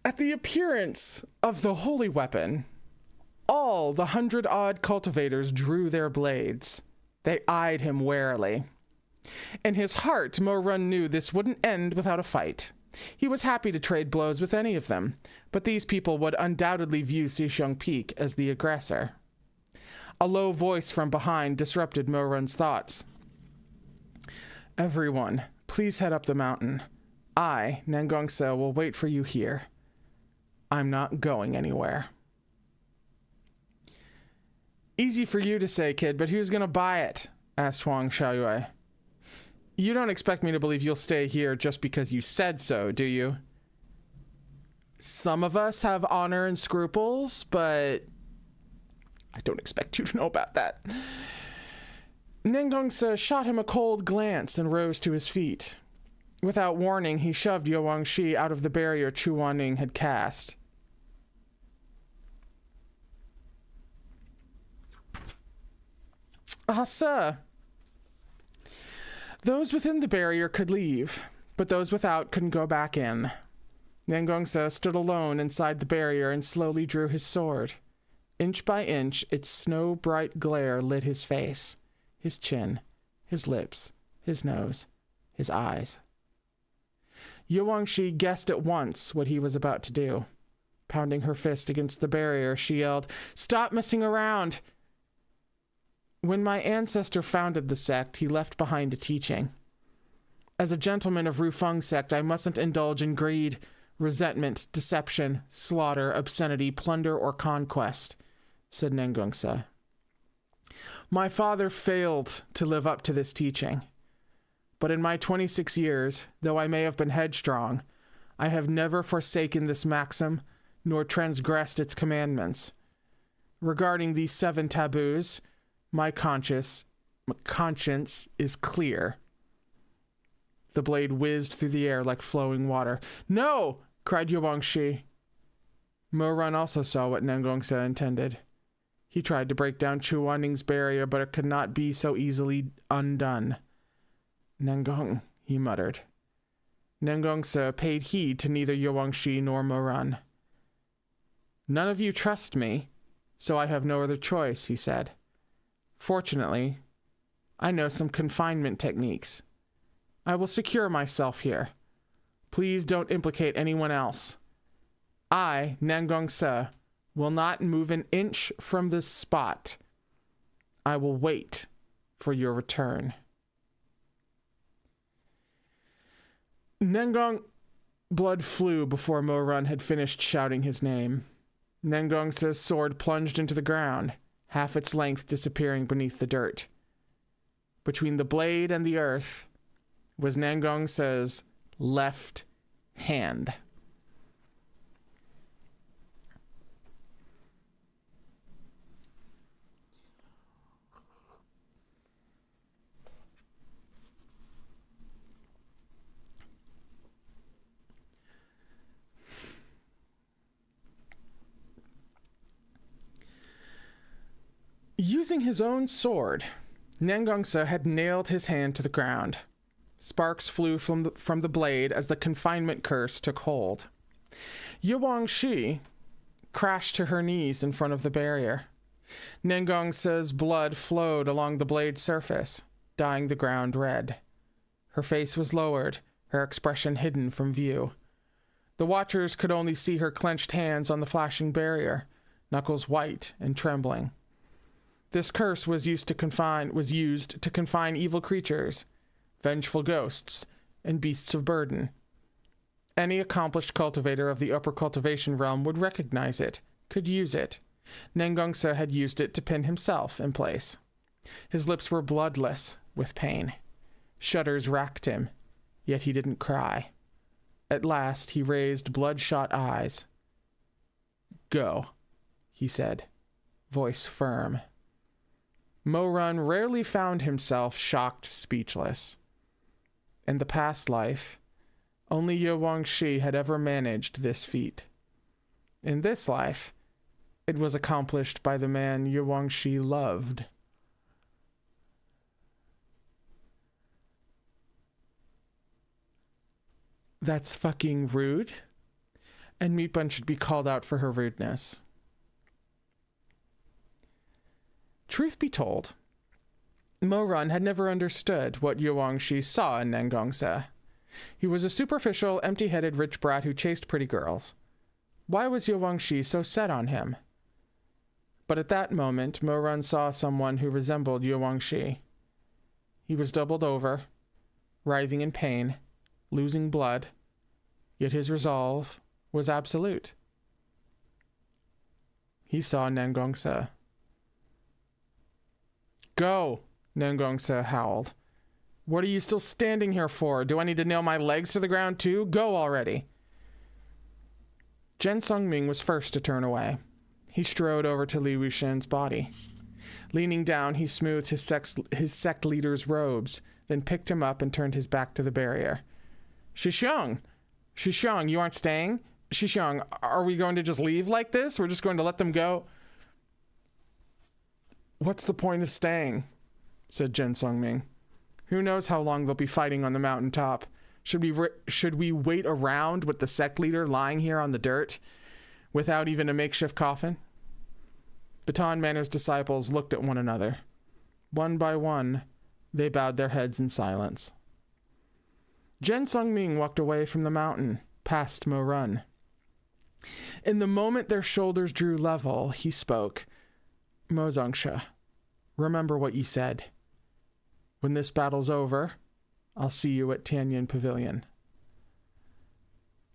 At the appearance of the holy weapon, all the 100-odd cultivators drew their blades. They eyed him warily. In his heart, Mo Run knew this wouldn't end without a fight. He was happy to trade blows with any of them, but these people would undoubtedly view Sixiong Peak as the aggressor. A low voice from behind disrupted Mo Run's thoughts. Everyone, please head up the mountain. I, Nangong Su, will wait for you here. I'm not going anywhere. Easy for you to say, kid, but who's gonna buy it? Asked Huang Xiaoyue. You don't expect me to believe you'll stay here just because you said so, do you? Some of us have honor and scruples, but I don't expect you to know about that. Nangong Su shot him a cold glance and rose to his feet. Without warning, he shoved Yo Wangshi out of the barrier Chu Wanning had cast. Ah, sir. Those within the barrier could leave, but those without couldn't go back in. Nangong Su stood alone inside the barrier and slowly drew his sword. Inch by inch, its snow-bright glare lit his face, his chin, his lips, his nose, his eyes. Yo Wangshi guessed at once what he was about to do. Pounding her fist against the barrier, she yelled, "Stop messing around!" When my ancestor founded the sect, he left behind a teaching. As a gentleman of Rufeng sect, I mustn't indulge in greed, resentment, deception, slaughter, obscenity, plunder, or conquest. said Nangong Su. My father failed to live up to this teaching. But in my 26 years, though I may have been headstrong, I have never forsaken this maxim, nor transgressed its commandments. Regarding these 7 taboos, my conscience is clear. The blade whizzed through the air like flowing water. No! Cried Yuang Shi. Mo Run also saw what Nangong Su intended. He tried to break down Chu Wanning's barrier, but it could not be so easily undone. Nangong, he muttered. Nangong Su paid heed to neither Yuang Shi nor Mo Run. None of you trust me, so I have no other choice, he said. Fortunately, I know some confinement techniques. I will secure myself here. Please don't implicate anyone else. I, Nangong Su, will not move an inch from this spot. I will wait for your return. Nangong... Blood flew before Mo Run had finished shouting his name. Nangong Su's sword plunged into the ground, half its length disappearing beneath the dirt. Between the blade and the earth was Nangong Su's left hand. Using his own sword, Nangong Su had nailed his hand to the ground. Sparks flew from the blade as the confinement curse took hold. Yuang Shi crashed to her knees in front of the barrier. Nangong Su's blood flowed along the blade's surface, dyeing the ground red. Her face was lowered, her expression hidden from view. The watchers could only see her clenched hands on the flashing barrier, knuckles white and trembling. This curse was used to confine evil creatures, vengeful ghosts, and beasts of burden. Any accomplished cultivator of the upper cultivation realm would recognize it, could use it. Nangong Su had used it to pin himself in place. His lips were bloodless with pain. Shudders racked him, yet he didn't cry. At last he raised bloodshot eyes. Go, he said, voice firm. Mo Run rarely found himself shocked speechless. In the past life, only Yuang Shi had ever managed this feat. In this life, it was accomplished by the man Yuang Shi loved. That's fucking rude, and Meat Bun should be called out for her rudeness. Truth be told, Mo Run had never understood what Yuang Shi saw in Nangong Su. He was a superficial, empty-headed rich brat who chased pretty girls. Why was Yuang Shi so set on him? But at that moment, Mo Run saw someone who resembled Yuang Shi. He was doubled over, writhing in pain, losing blood, yet his resolve was absolute. He saw Nangong Su. Go, Nangong Su howled. What are you still standing here for? Do I need to nail my legs to the ground too? Go already. Zhen Songming was first to turn away. He strode over to Liu Shan's body. Leaning down, he smoothed his sect leader's robes, then picked him up and turned his back to the barrier. Shixiang, you aren't staying? Shixiang, are we going to just leave like this? We're just going to let them go? What's the point of staying? Said Zhen Songming. Who knows how long they'll be fighting on the mountaintop? Should we wait around with the sect leader lying here on the dirt, without even a makeshift coffin? Baton Manor's disciples looked at one another. One by one, they bowed their heads in silence. Zhen Songming walked away from the mountain, past Mo Run. In the moment their shoulders drew level, he spoke. Mo Zongsha, remember what you said. When this battle's over, I'll see you at Tianyan Pavilion.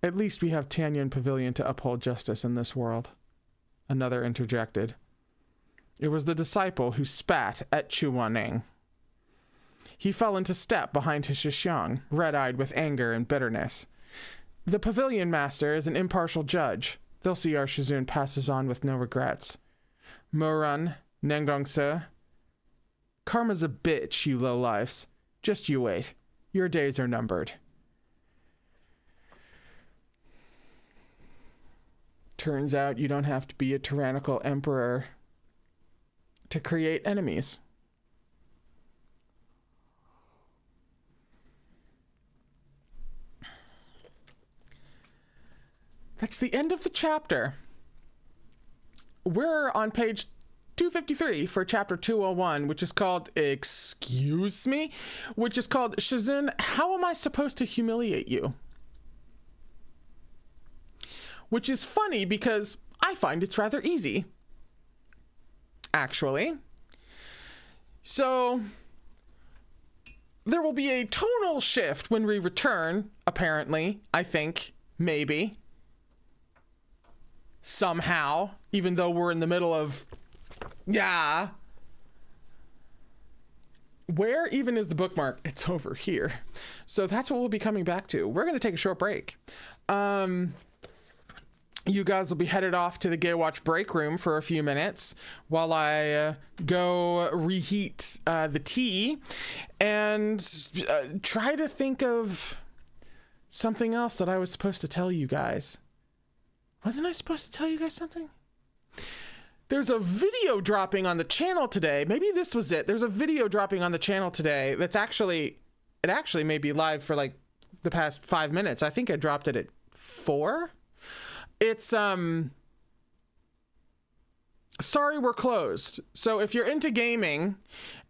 At least we have Tianyan Pavilion to uphold justice in this world. Another interjected. It was the disciple who spat at Chu Wanning. He fell into step behind his Shishyang, red-eyed with anger and bitterness. The pavilion master is an impartial judge. They'll see our Shizun passes on with no regrets. Murun, Nangong Su. Karma's a bitch, you lowlifes. Just you wait. Your days are numbered. Turns out you don't have to be a tyrannical emperor to create enemies. That's the end of the chapter. We're on page 253 for chapter 201, which is called, excuse me, which is called Shizun, How Am I Supposed to Humiliate You? Which is funny because I find it's rather easy, actually. So there will be a tonal shift when we return, apparently, I think, maybe. Somehow, even though we're in the middle of, yeah. Where even is the bookmark? It's over here. So that's what we'll be coming back to. We're going to take a short break. You guys will be headed off to the Gaywatch break room for a few minutes while I go reheat the tea and try to think of something else that I was supposed to tell you guys. Wasn't I supposed to tell you guys something? There's a video dropping on the channel today. Maybe this was it. There's a video dropping on the channel today that's actually, it actually may be live for like the past 5 minutes. I think I dropped it at 4. It's, Sorry We're Closed. So if you're into gaming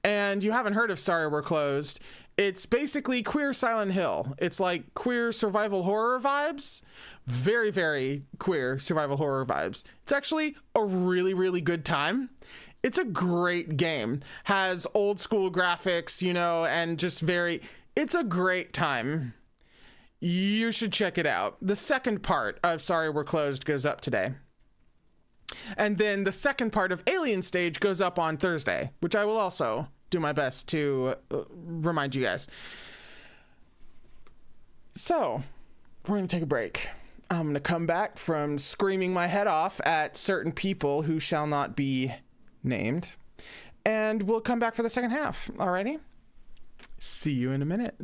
and you haven't heard of Sorry We're Closed, it's basically queer Silent Hill. It's like queer survival horror vibes. Very, very queer survival horror vibes. It's actually a really, really good time. It's a great game. Has old school graphics, you know, and just it's a great time. You should check it out. The second part of Sorry We're Closed goes up today. And then the second part of Alien Stage goes up on Thursday, which I will also do my best to remind you guys. So, we're going to take a break. I'm going to come back from screaming my head off at certain people who shall not be named. And we'll come back for the second half. Alrighty? See you in a minute.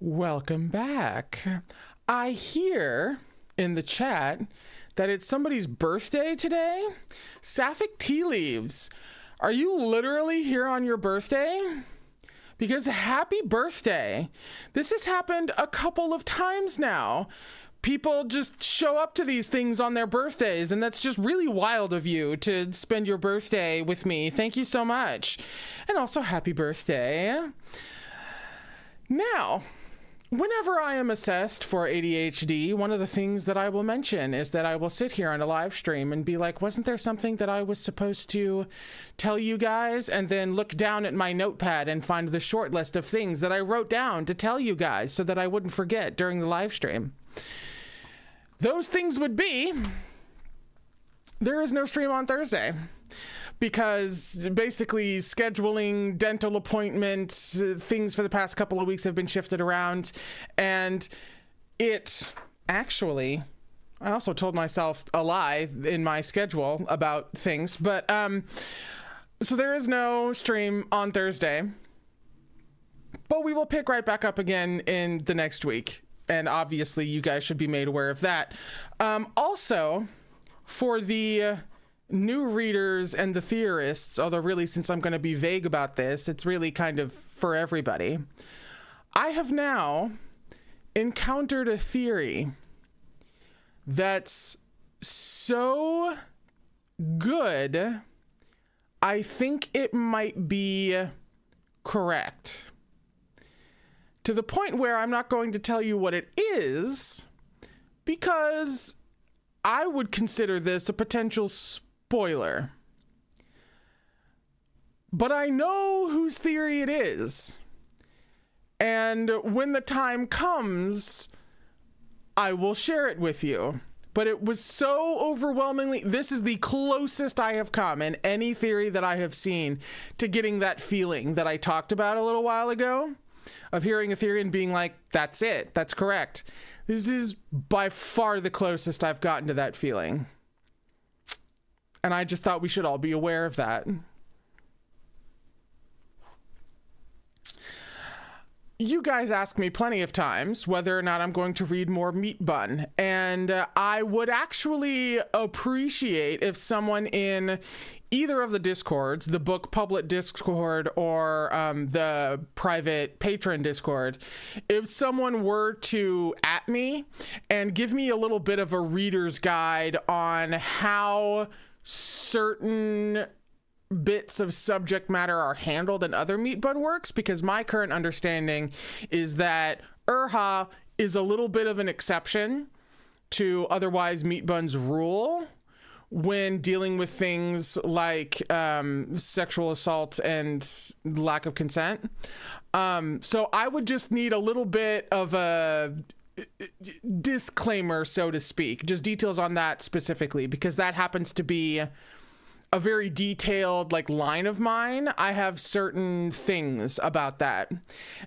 Welcome back. I hear in the chat that it's somebody's birthday today. Sapphic Tea Leaves. Are you literally here on your birthday? Because happy birthday. This has happened a couple of times now. People just show up to these things on their birthdays, and that's just really wild of you to spend your birthday with me. Thank you so much. And also happy birthday. Now, whenever I am assessed for ADHD, one of the things that I will mention is that I will sit here on a live stream and be like, wasn't there something that I was supposed to tell you guys? And then look down at my notepad and find the short list of things that I wrote down to tell you guys so that I wouldn't forget during the live stream. Those things would be, there is no stream on Thursday. Because basically scheduling, dental appointments, things for the past couple of weeks have been shifted around. And it actually, I also told myself a lie in my schedule about things. But so there is no stream on Thursday. But we will pick right back up again in the next week. And obviously you guys should be made aware of that. Also, for the new readers and the theorists, although really since I'm going to be vague about this, it's really kind of for everybody. I have now encountered a theory that's so good, I think it might be correct. To the point where I'm not going to tell you what it is, because I would consider this a potential spoiler. But I know whose theory it is. And when the time comes, I will share it with you. But it was so overwhelmingly, this is the closest I have come in any theory that I have seen to getting that feeling that I talked about a little while ago, of hearing a theory and being like, that's it, that's correct. This is by far the closest I've gotten to that feeling. And I just thought we should all be aware of that. You guys ask me plenty of times whether or not I'm going to read more Meat Bun, and I would actually appreciate if someone in either of the Discords, the book public Discord or the private patron Discord, if someone were to at me and give me a little bit of a reader's guide on how certain bits of subject matter are handled in other Meat Bun works, because my current understanding is that Erha is a little bit of an exception to otherwise Meat Bun's rule when dealing with things like sexual assault and lack of consent. So I would just need a little bit of a disclaimer, so to speak, just details on that specifically, because that happens to be a very detailed line of mine. I have certain things about that.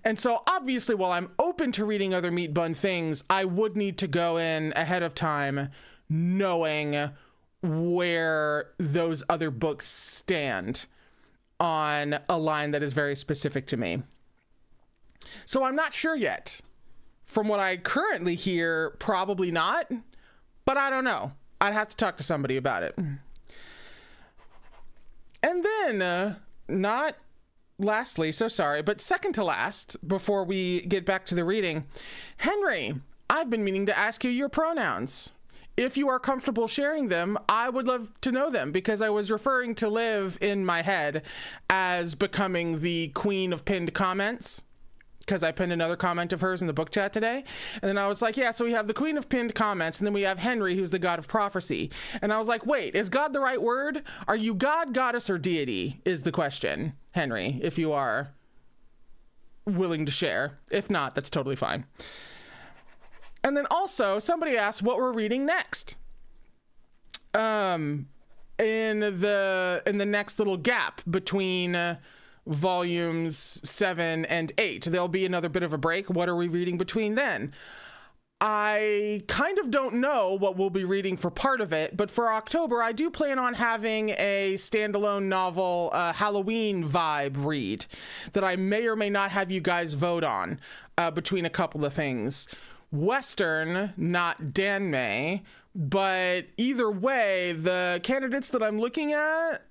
And so obviously, while I'm open to reading other Meat Bun things, I would need to go in ahead of time knowing where those other books stand on a line that is very specific to me. So I'm not sure yet. From what I currently hear, probably not, but I don't know. I'd have to talk to somebody about it. And then, not lastly, so sorry, but second to last, before we get back to the reading, Henry, I've been meaning to ask you your pronouns. If you are comfortable sharing them, I would love to know them, because I was referring to Liv in my head as becoming the queen of pinned comments, because I pinned another comment of hers in the book chat today. And then I was like, yeah, so we have the queen of pinned comments, and then we have Henry, who's the god of prophecy. And I was like, wait, is God the right word? Are you God, goddess, or deity is the question, Henry, if you are willing to share. If not, that's totally fine. And then also, somebody asked what we're reading next. In the next little gap between volumes 7 and 8. There'll be another bit of a break. What are we reading between then? I kind of don't know what we'll be reading for part of it, but for October, I do plan on having a standalone novel, Halloween vibe read that I may or may not have you guys vote on between a couple of things. Western, not danmei, but either way, the candidates that I'm looking at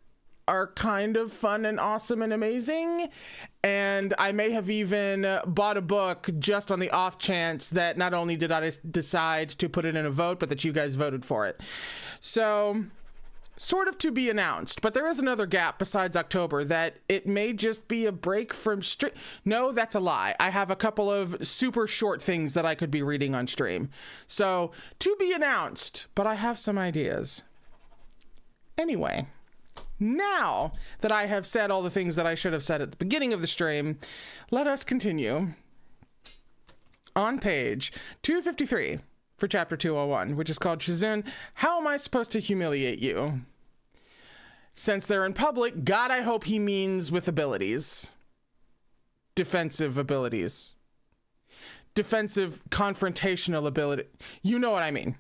are kind of fun and awesome and amazing. And I may have even bought a book just on the off chance that not only did I decide to put it in a vote, but that you guys voted for it. So, sort of to be announced. But there is another gap besides October that it may just be a break from stream. No, that's a lie. I have a couple of super short things that I could be reading on stream. So, to be announced, but I have some ideas. Anyway. Now that I have said all the things that I should have said at the beginning of the stream, let us continue on page 253 for chapter 201, which is called Shizun, How Am I Supposed to Humiliate You? Since they're in public, God, I hope he means with abilities. Defensive abilities. Defensive confrontational ability. You know what I mean.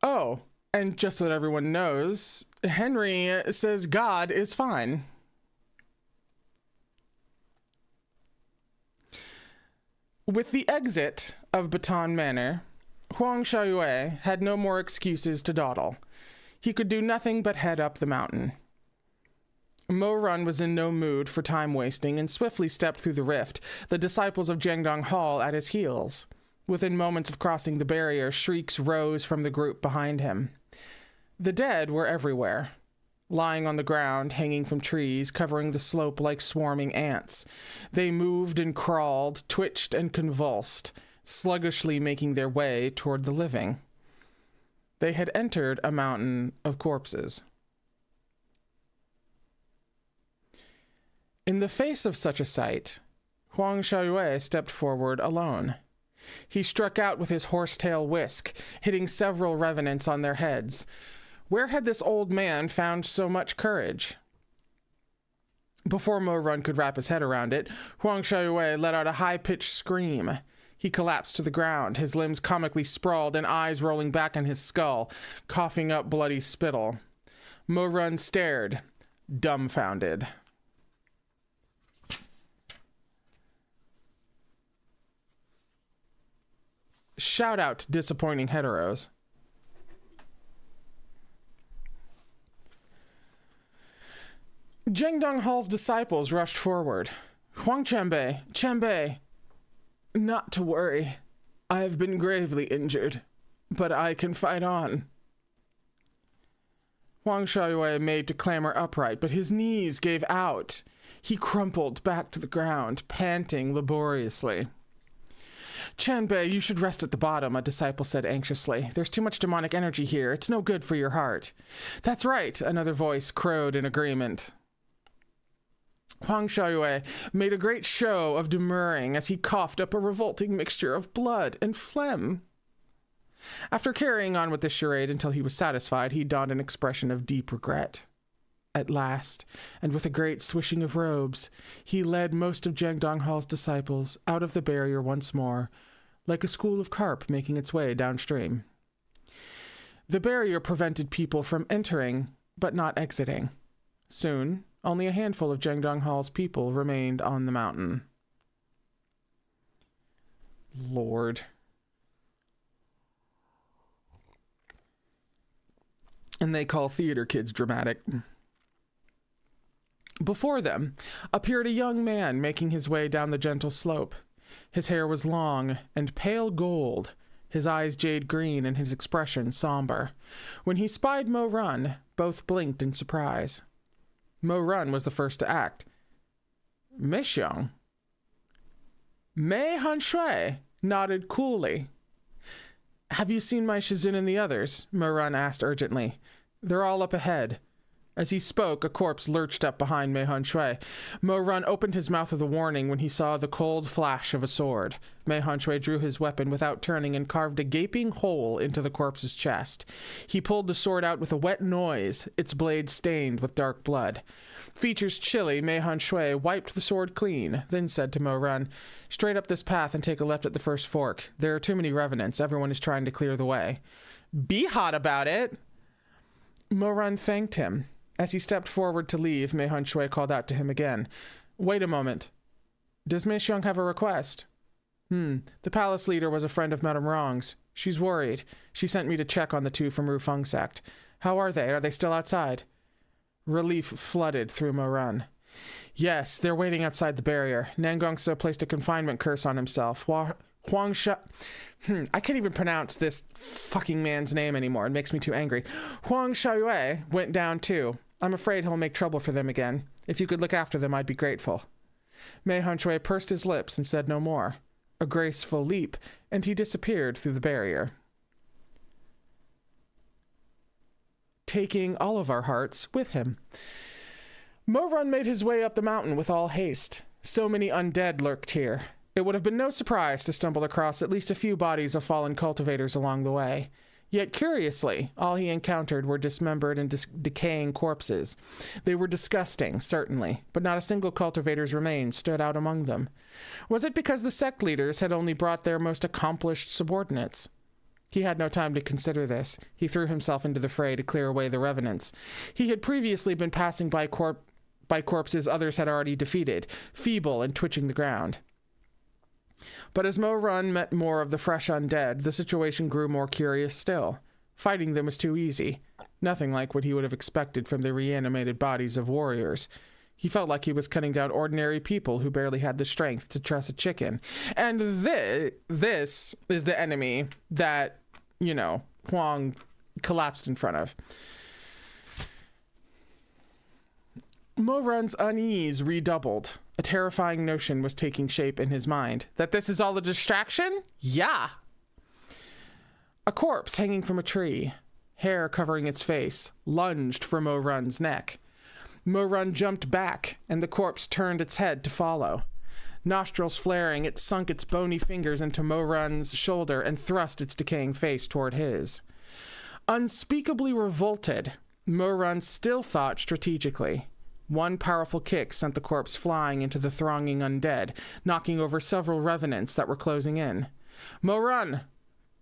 Oh, and just so that everyone knows, Henry says God is fine. With the exit of Baton Manor, Huang Xiaoyue had no more excuses to dawdle. He could do nothing but head up the mountain. Mo Run was in no mood for time wasting and swiftly stepped through the rift, the disciples of Jiangdong Hall at his heels. Within moments of crossing the barrier, shrieks rose from the group behind him. The dead were everywhere, lying on the ground, hanging from trees, covering the slope like swarming ants. They moved and crawled, twitched and convulsed, sluggishly making their way toward the living. They had entered a mountain of corpses. In the face of such a sight, Huang Xiaoyue stepped forward alone. He struck out with his horsetail whisk, hitting several revenants on their heads. Where had this old man found so much courage? Before Mo Run could wrap his head around it, Huang Xiaoyue let out a high-pitched scream. He collapsed to the ground, his limbs comically sprawled and eyes rolling back in his skull, coughing up bloody spittle. Mo Run stared, dumbfounded. Shout out disappointing heteros. Jiangdong Hall's disciples rushed forward. Huang Qianbei. Not to worry. I have been gravely injured, but I can fight on. Huang Xiaoyue made to clamber upright, but his knees gave out. He crumpled back to the ground, panting laboriously. Qianbei, you should rest at the bottom, a disciple said anxiously. There's too much demonic energy here. It's no good for your heart. That's right, another voice crowed in agreement. Huang Xiaoyue made a great show of demurring as he coughed up a revolting mixture of blood and phlegm. After carrying on with the charade until he was satisfied, he donned an expression of deep regret. At last, and with a great swishing of robes, he led most of Jiangdong Hall's disciples out of the barrier once more, like a school of carp making its way downstream. The barrier prevented people from entering, but not exiting. Soon, only a handful of Jiangdong Hall's people remained on the mountain. Lord. And they call theater kids dramatic. Before them appeared a young man making his way down the gentle slope. His hair was long and pale gold, his eyes jade green and his expression somber. When he spied Mo Run, both blinked in surprise. Mo Run was the first to act. Meixiong. Mei Hanshui nodded coolly. Have you seen my Shizun and the others? Mo Run asked urgently. They're all up ahead. As he spoke, a corpse lurched up behind Mei Hun Shui. Mo Run opened his mouth with a warning when he saw the cold flash of a sword. Mei Hun Shui drew his weapon without turning and carved a gaping hole into the corpse's chest. He pulled the sword out with a wet noise, its blade stained with dark blood. Features chilly, Mei Hun Shui wiped the sword clean, then said to Mo Run, "Straight up this path and take a left at the first fork. There are too many revenants. Everyone is trying to clear the way." "Be hot about it!" Mo Run thanked him. As he stepped forward to leave, Mei Hun Shui called out to him again. "Wait a moment. Does Mei Xiong have a request?" The palace leader was a friend of Madame Wrong's. She's worried. She sent me to check on the two from Rufeng sect. How are they? Are they still outside?" Relief flooded through Mo Run. "Yes, they're waiting outside the barrier. Nangong Su placed a confinement curse on himself. Huang Sha... I can't even pronounce this fucking man's name anymore. It makes me too angry. Huang Shaoyue went down too. I'm afraid he'll make trouble for them again. If you could look after them, I'd be grateful." Mei Hun Shui pursed his lips and said no more. A graceful leap, and he disappeared through the barrier, taking all of our hearts with him. Mo Run made his way up the mountain with all haste. So many undead lurked here. It would have been no surprise to stumble across at least a few bodies of fallen cultivators along the way. Yet curiously, all he encountered were dismembered and decaying corpses. They were disgusting, certainly, but not a single cultivator's remains stood out among them. Was it because the sect leaders had only brought their most accomplished subordinates? He had no time to consider this. He threw himself into the fray to clear away the revenants. He had previously been passing by corpses others had already defeated, feeble and twitching the ground. But as Mo Run met more of the fresh undead, the situation grew more curious still. Fighting them was too easy. Nothing like what he would have expected from the reanimated bodies of warriors. He felt like he was cutting down ordinary people who barely had the strength to truss a chicken. And this is the enemy that, Huang collapsed in front of. Mo Run's unease redoubled. A terrifying notion was taking shape in his mind. That this is all a distraction? Yeah. A corpse hanging from a tree, hair covering its face, lunged for Mo Run's neck. Mo Run jumped back, and the corpse turned its head to follow. Nostrils flaring, it sunk its bony fingers into Mo Run's shoulder and thrust its decaying face toward his. Unspeakably revolted, Mo Run still thought strategically. One powerful kick sent the corpse flying into the thronging undead, knocking over several revenants that were closing in. "Mo Run!"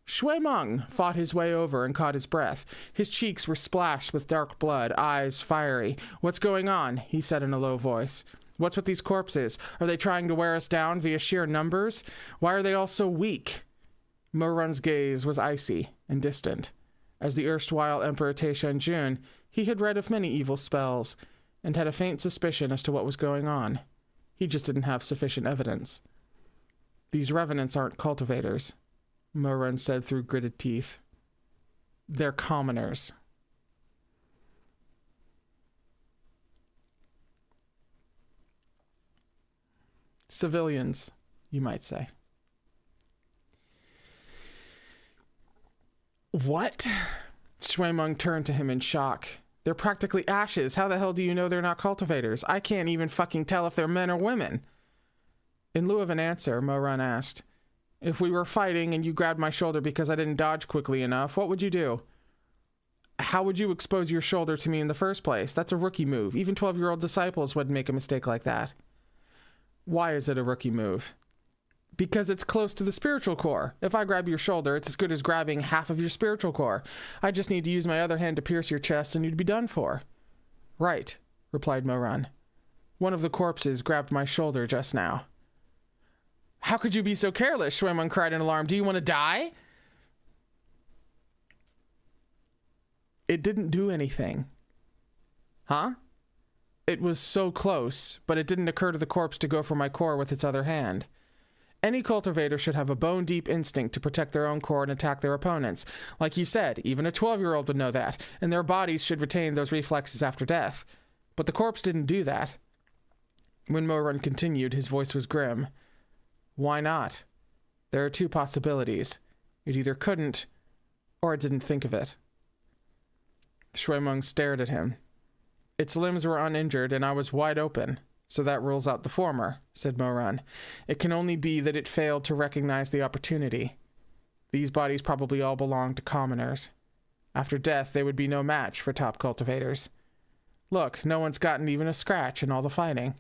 Shui Meng fought his way over and caught his breath. His cheeks were splashed with dark blood, eyes fiery. "What's going on?" he said in a low voice. "What's with these corpses? Are they trying to wear us down via sheer numbers? Why are they all so weak?" Mo Run's gaze was icy and distant. As the erstwhile Emperor Taishan Jun, he had read of many evil spells, and had a faint suspicion as to what was going on. He just didn't have sufficient evidence. "These revenants aren't cultivators," Mo Run said through gritted teeth. "They're commoners." Civilians, you might say. "What?" Shui Meng turned to him in shock. "They're practically ashes. How the hell do you know they're not cultivators? I can't even fucking tell if they're men or women." In lieu of an answer, Mo Run asked, "If we were fighting and you grabbed my shoulder because I didn't dodge quickly enough, what would you do?" "How would you expose your shoulder to me in the first place? That's a rookie move. Even 12-year-old disciples wouldn't make a mistake like that." "Why is it a rookie move?" "Because it's close to the spiritual core. If I grab your shoulder, it's as good as grabbing half of your spiritual core. I just need to use my other hand to pierce your chest and you'd be done for." "Right," replied Mo Run. "One of the corpses grabbed my shoulder just now." "How could you be so careless?" Shui Meng cried in alarm. "Do you want to die?" "It didn't do anything." "Huh?" "It was so close, but it didn't occur to the corpse to go for my core with its other hand. Any cultivator should have a bone-deep instinct to protect their own core and attack their opponents. Like you said, even a 12-year-old would know that, and their bodies should retain those reflexes after death. But the corpse didn't do that." When Mo Run continued, his voice was grim. "Why not? There are two possibilities. It either couldn't, or it didn't think of it." Shui Meng stared at him. Its limbs were uninjured, and I was wide open, so that rules out the former, said Mo-Run. It can only be that it failed to recognize the opportunity. These bodies probably all belong to commoners. After death, they would be no match for top cultivators. Look, no one's gotten even a scratch in all the fighting.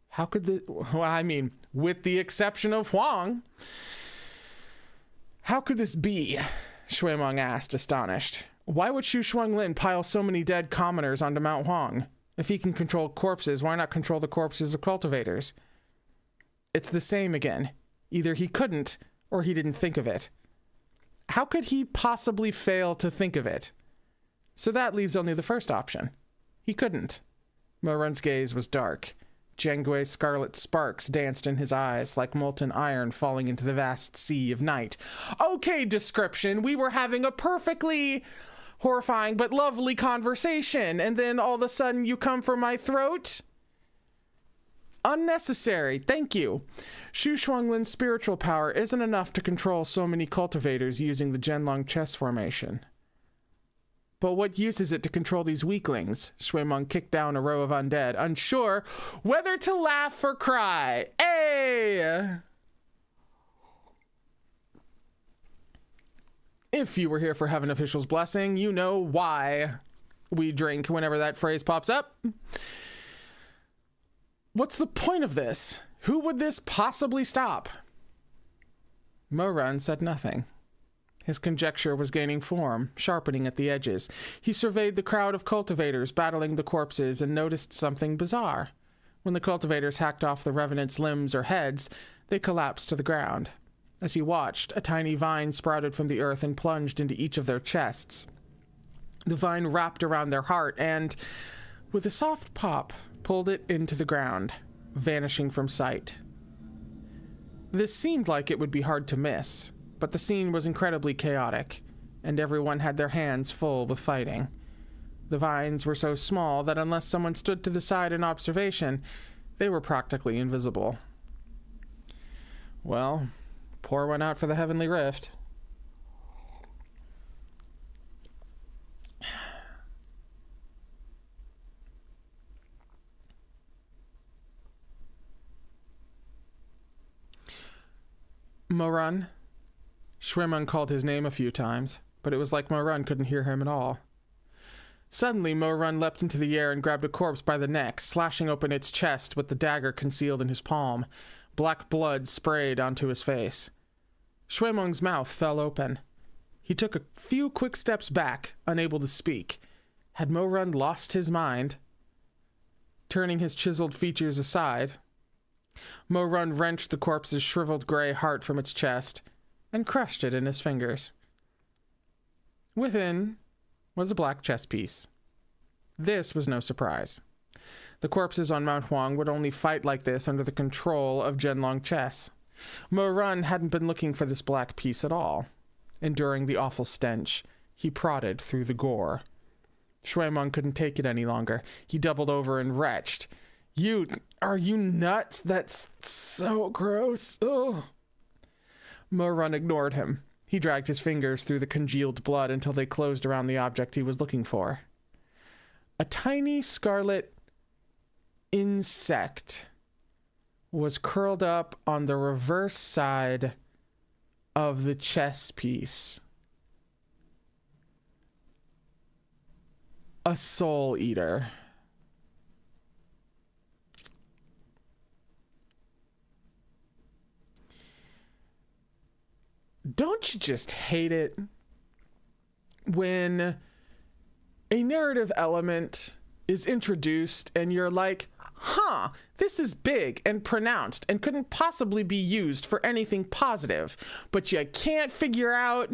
How could the... Well, I mean, with the exception of Huang. How could this be? Shui Meng asked, astonished. Why would Xu Shuanglin pile so many dead commoners onto Mount Huang? If he can control corpses, why not control the corpses of cultivators? It's the same again. Either he couldn't, or he didn't think of it. How could he possibly fail to think of it? So that leaves only the first option. He couldn't. Mo-Run's gaze was dark. Jiangui's scarlet sparks danced in his eyes like molten iron falling into the vast sea of night. Okay, description, we were having a perfectly horrifying but lovely conversation, and then all of a sudden you come for my throat? Unnecessary, thank you. Xu Shuanglin's spiritual power isn't enough to control so many cultivators using the Zhenlong Chess Formation. But what use is it to control these weaklings? Shui Meng kicked down a row of undead, unsure whether to laugh or cry. Hey! If you were here for Heaven Official's blessing, you know why we drink whenever that phrase pops up. What's the point of this? Who would this possibly stop? Mo-Run said nothing. His conjecture was gaining form, sharpening at the edges. He surveyed the crowd of cultivators battling the corpses and noticed something bizarre. When the cultivators hacked off the revenants' limbs or heads, they collapsed to the ground. As he watched, a tiny vine sprouted from the earth and plunged into each of their chests. The vine wrapped around their heart and, with a soft pop, pulled it into the ground, vanishing from sight. This seemed like it would be hard to miss. But the scene was incredibly chaotic, and everyone had their hands full with fighting. The vines were so small that unless someone stood to the side in observation, they were practically invisible. Well, pour one out for the Heavenly Rift. Mo-Run. Shui Meng called his name a few times, but it was like Mo-Run couldn't hear him at all. Suddenly, Mo-Run leapt into the air and grabbed a corpse by the neck, slashing open its chest with the dagger concealed in his palm. Black blood sprayed onto his face. Shui Meng's mouth fell open. He took a few quick steps back, unable to speak. Had Mo-Run lost his mind? Turning his chiseled features aside, Mo-Run wrenched the corpse's shriveled gray heart from its chest and crushed it in his fingers. Within was a black chess piece. This was no surprise. The corpses on Mount Huang would only fight like this under the control of Zhenlong Chess. Mo-Run hadn't been looking for this black piece at all. Enduring the awful stench, he prodded through the gore. Shui Meng couldn't take it any longer. He doubled over and retched. Are you nuts? That's so gross. Ugh. Mo-Run ignored him. He dragged his fingers through the congealed blood until they closed around the object he was looking for. A tiny scarlet insect was curled up on the reverse side of the chess piece. A soul eater. Don't you just hate it when a narrative element is introduced and you're like, huh, this is big and pronounced and couldn't possibly be used for anything positive, but you can't figure out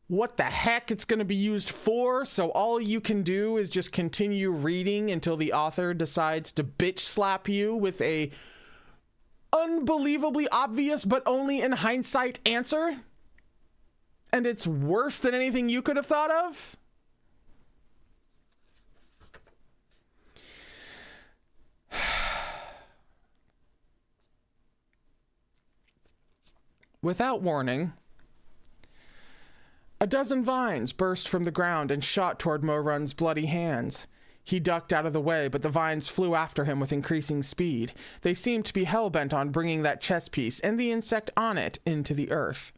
what the heck it's going to be used for, so all you can do is just continue reading until the author decides to bitch slap you with a unbelievably obvious but only in hindsight answer, and it's worse than anything you could have thought of? Without warning, a dozen vines burst from the ground and shot toward Mo-Run's bloody hands. He ducked out of the way, but the vines flew after him with increasing speed. They seemed to be hell-bent on bringing that chess piece and the insect on it into the earth.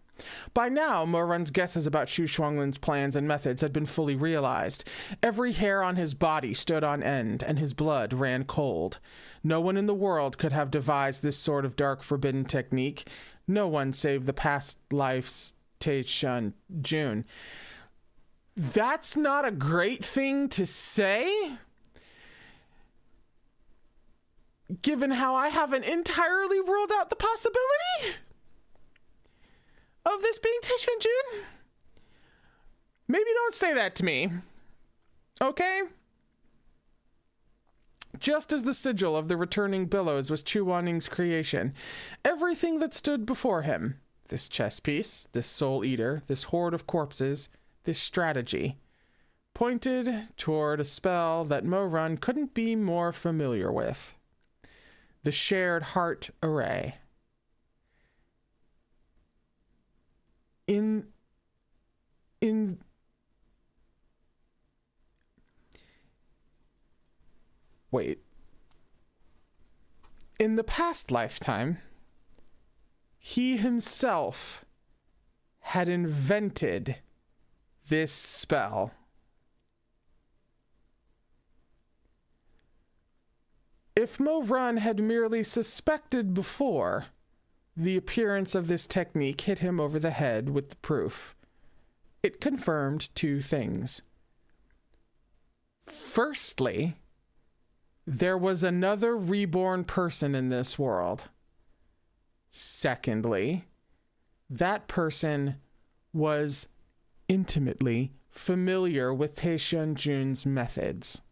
By now, Mo Run's guesses about Xu Shuanglin's plans and methods had been fully realized. Every hair on his body stood on end, and his blood ran cold. No one in the world could have devised this sort of dark, forbidden technique. No one save the past life's Taishan Jun. That's not a great thing to say, given how I haven't entirely ruled out the possibility of this being Taishan Jun. Maybe don't say that to me, okay? Just as the sigil of the returning billows was Chu Wanling's creation, everything that stood before him, this chess piece, this soul eater, this horde of corpses, this strategy, pointed toward a spell that Mo Run couldn't be more familiar with. The shared heart array. In the past lifetime, he himself had invented this spell. If Mo Run had merely suspected before, the appearance of this technique hit him over the head with the proof. It confirmed two things. Firstly, there was another reborn person in this world. Secondly, that person was intimately familiar with Taishan Jun's methods.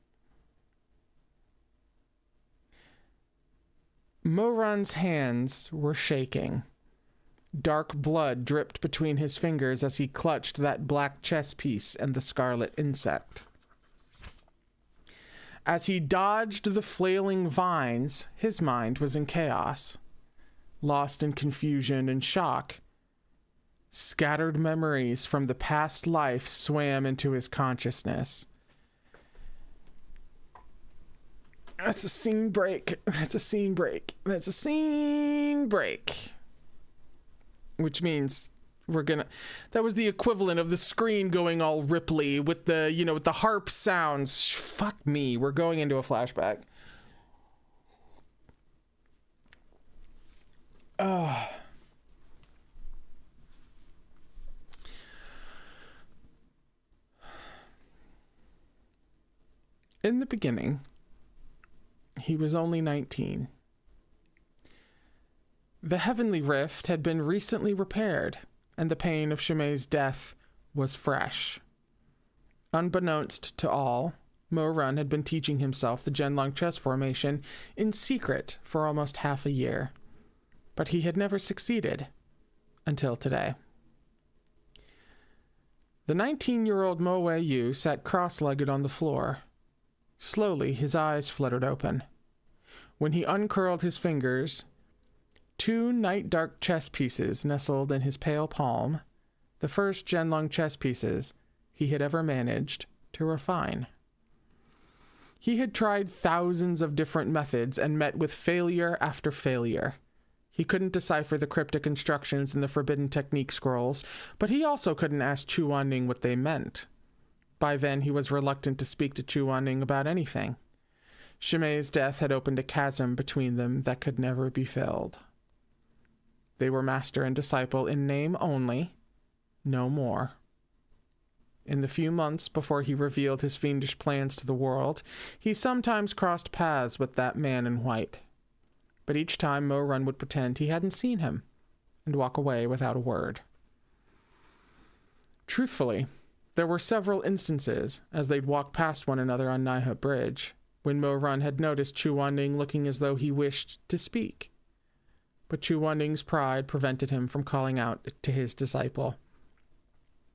Mo Run's hands were shaking. Dark blood dripped between his fingers as he clutched that black chess piece and the scarlet insect. As he dodged the flailing vines, his mind was in chaos. Lost in confusion and shock, scattered memories from the past life swam into his consciousness. That's a scene break. That's a scene break. That's a scene break. Which means that was the equivalent of the screen going all Ripley with the, with the harp sounds. Fuck me. We're going into a flashback. In the beginning, he was only 19. The Heavenly Rift had been recently repaired, and the pain of Shimei's death was fresh. Unbeknownst to all, Mo Run had been teaching himself the Zhenlong Chess Formation in secret for almost half a year, but he had never succeeded until today. The 19-year-old Mo Wei Yu sat cross-legged on the floor. Slowly, his eyes fluttered open. When he uncurled his fingers, 2 night-dark chess pieces nestled in his pale palm, the first Zhenlong chess pieces he had ever managed to refine. He had tried thousands of different methods and met with failure after failure. He couldn't decipher the cryptic instructions in the Forbidden Technique scrolls, but he also couldn't ask Chu Wanling what they meant. By then, he was reluctant to speak to Chu Wanling about anything. Shimei's death had opened a chasm between them that could never be filled. They were master and disciple in name only, no more. In the few months before he revealed his fiendish plans to the world, he sometimes crossed paths with that man in white. But each time Mo Run would pretend he hadn't seen him, and walk away without a word. Truthfully, there were several instances, as they'd walked past one another on Naihe Bridge, when Mo Run had noticed Chu Wanling looking as though he wished to speak. But Chu Wanling's pride prevented him from calling out to his disciple,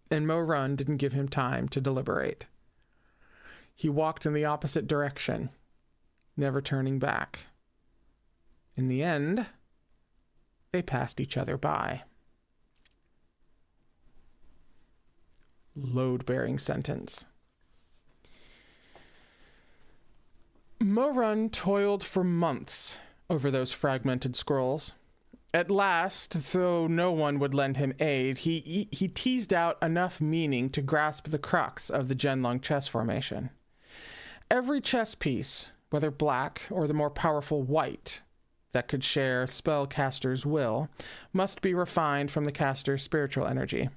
and Mo Run didn't give him time to deliberate. He walked in the opposite direction, never turning back. In the end, they passed each other by. Load-bearing sentence. Mo-Run toiled for months over those fragmented scrolls. At last, though no one would lend him aid, he teased out enough meaning to grasp the crux of the Zhenlong Chess Formation. Every chess piece, whether black or the more powerful white, that could share spellcaster's will, must be refined from the caster's spiritual energy.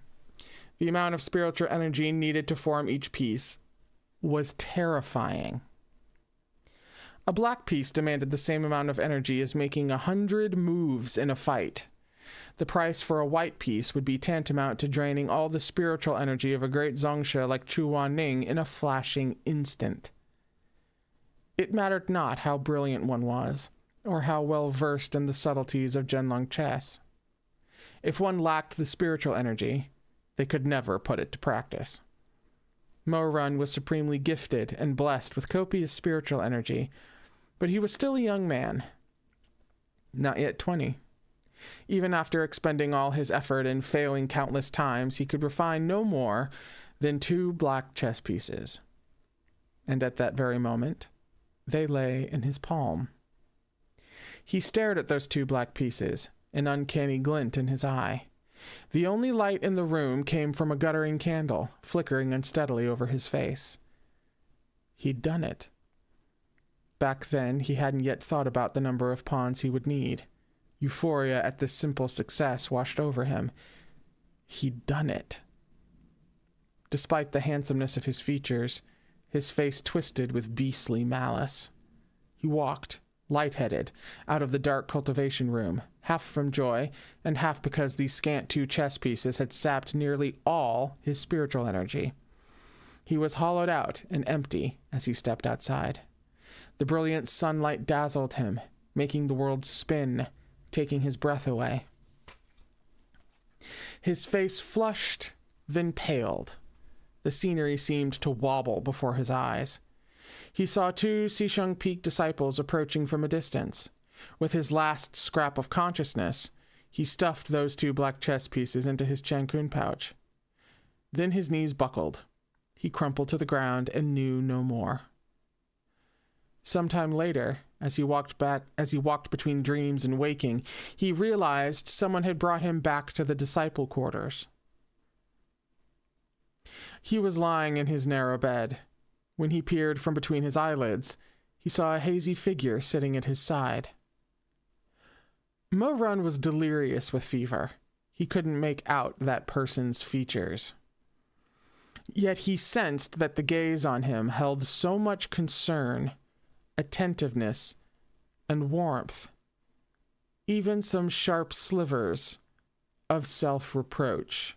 The amount of spiritual energy needed to form each piece was terrifying. A black piece demanded the same amount of energy as making 100 moves in a fight. The price for a white piece would be tantamount to draining all the spiritual energy of a great zongsha like Chu Wanning in a flashing instant. It mattered not how brilliant one was, or how well versed in the subtleties of Zhenlong chess. If one lacked the spiritual energy, they could never put it to practice. Mo-Run was supremely gifted and blessed with copious spiritual energy, but he was still a young man, not yet 20. Even after expending all his effort and failing countless times, he could refine no more than 2 black chess pieces. And at that very moment, they lay in his palm. He stared at those 2 black pieces, an uncanny glint in his eye. The only light in the room came from a guttering candle, flickering unsteadily over his face. He'd done it. Back then, he hadn't yet thought about the number of pawns he would need. Euphoria at this simple success washed over him. He'd done it. Despite the handsomeness of his features, his face twisted with beastly malice. He walked, lightheaded, out of the dark cultivation room, half from joy, and half because these scant 2 chess pieces had sapped nearly all his spiritual energy. He was hollowed out and empty as he stepped outside. The brilliant sunlight dazzled him, making the world spin, taking his breath away. His face flushed, then paled. The scenery seemed to wobble before his eyes. He saw 2 Xisheng Peak disciples approaching from a distance. With his last scrap of consciousness, he stuffed those 2 black chess pieces into his Chankun pouch. Then his knees buckled. He crumpled to the ground and knew no more. Sometime later, as he walked between dreams and waking, he realized someone had brought him back to the disciple quarters. He was lying in his narrow bed. When he peered from between his eyelids, he saw a hazy figure sitting at his side. Mo-Run was delirious with fever. He couldn't make out that person's features. Yet he sensed that the gaze on him held so much concern, attentiveness, and warmth, even some sharp slivers of self-reproach.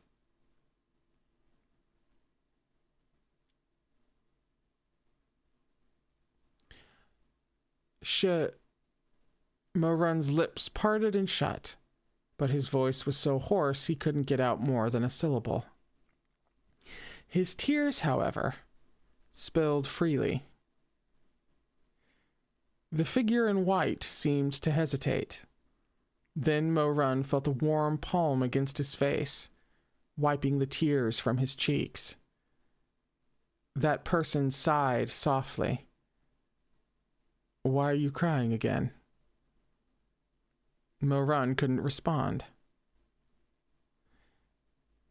Mo-Run's lips parted and shut, but his voice was so hoarse he couldn't get out more than a syllable. His tears, however, spilled freely. The figure in white seemed to hesitate. Then Mo-Run felt a warm palm against his face, wiping the tears from his cheeks. That person sighed softly. "Why are you crying again?" Mo-Run couldn't respond.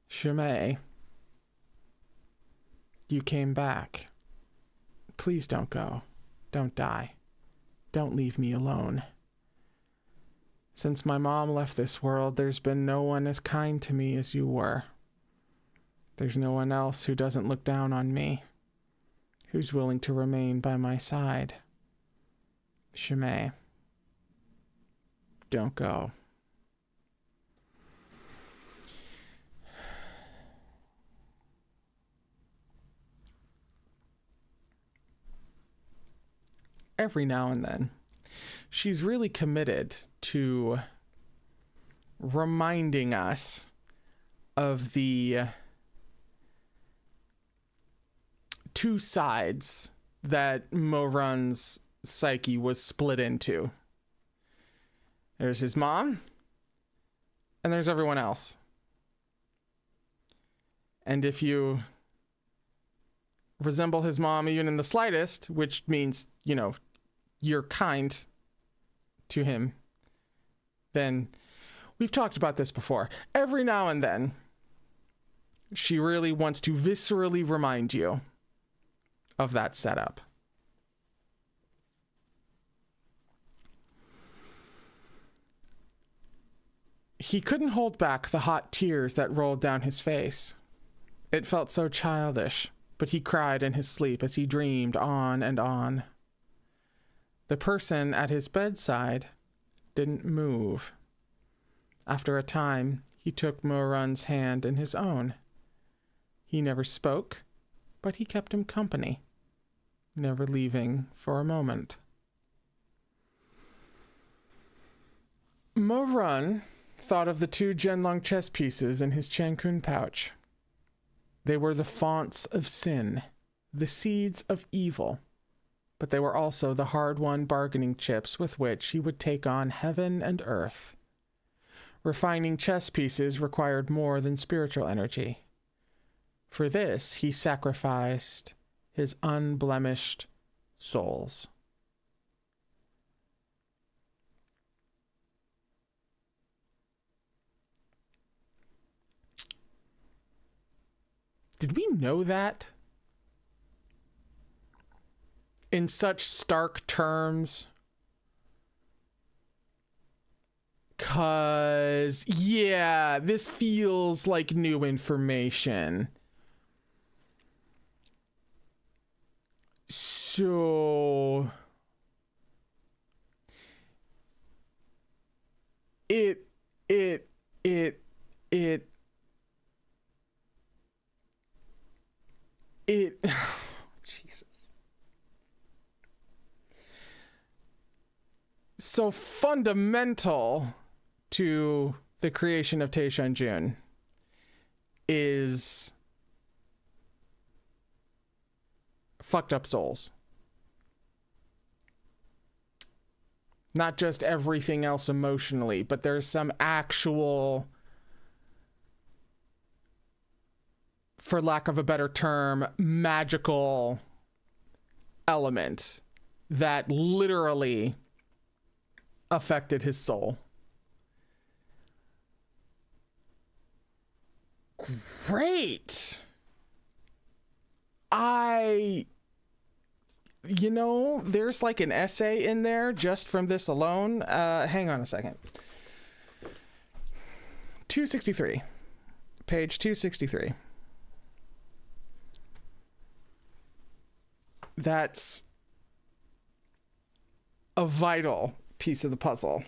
"Shimei, you came back. Please don't go. Don't die. Don't leave me alone. Since my mom left this world, there's been no one as kind to me as you were. There's no one else who doesn't look down on me, who's willing to remain by my side. Shimei, don't go." Every now and then, she's really committed to reminding us of the 2 sides that Mo-Run's psyche was split into. There's his mom, and there's everyone else. And if you resemble his mom even in the slightest, which means, you're kind to him, then we've talked about this before. Every now and then, she really wants to viscerally remind you of that setup. He couldn't hold back the hot tears that rolled down his face. It felt so childish, but he cried in his sleep as he dreamed on and on. The person at his bedside didn't move. After a time, he took Mo-run's hand in his own. He never spoke, but he kept him company, never leaving for a moment. Mo-run thought of the 2 Zhenlong chess pieces in his Chankun pouch. They were the fonts of sin, the seeds of evil, but they were also the hard-won bargaining chips with which he would take on heaven and earth. Refining chess pieces required more than spiritual energy. For this, he sacrificed his unblemished souls. Did we know that? In such stark terms? 'Cause, yeah, this feels like new information. So... It... Jesus. So fundamental to the creation of Taishan is fucked up souls. Not just everything else emotionally, but there's some actual, for lack of a better term, magical element that literally affected his soul. Great. There's like an essay in there just from this alone. Hang on a second. 263. Page 263. That's a vital piece of the puzzle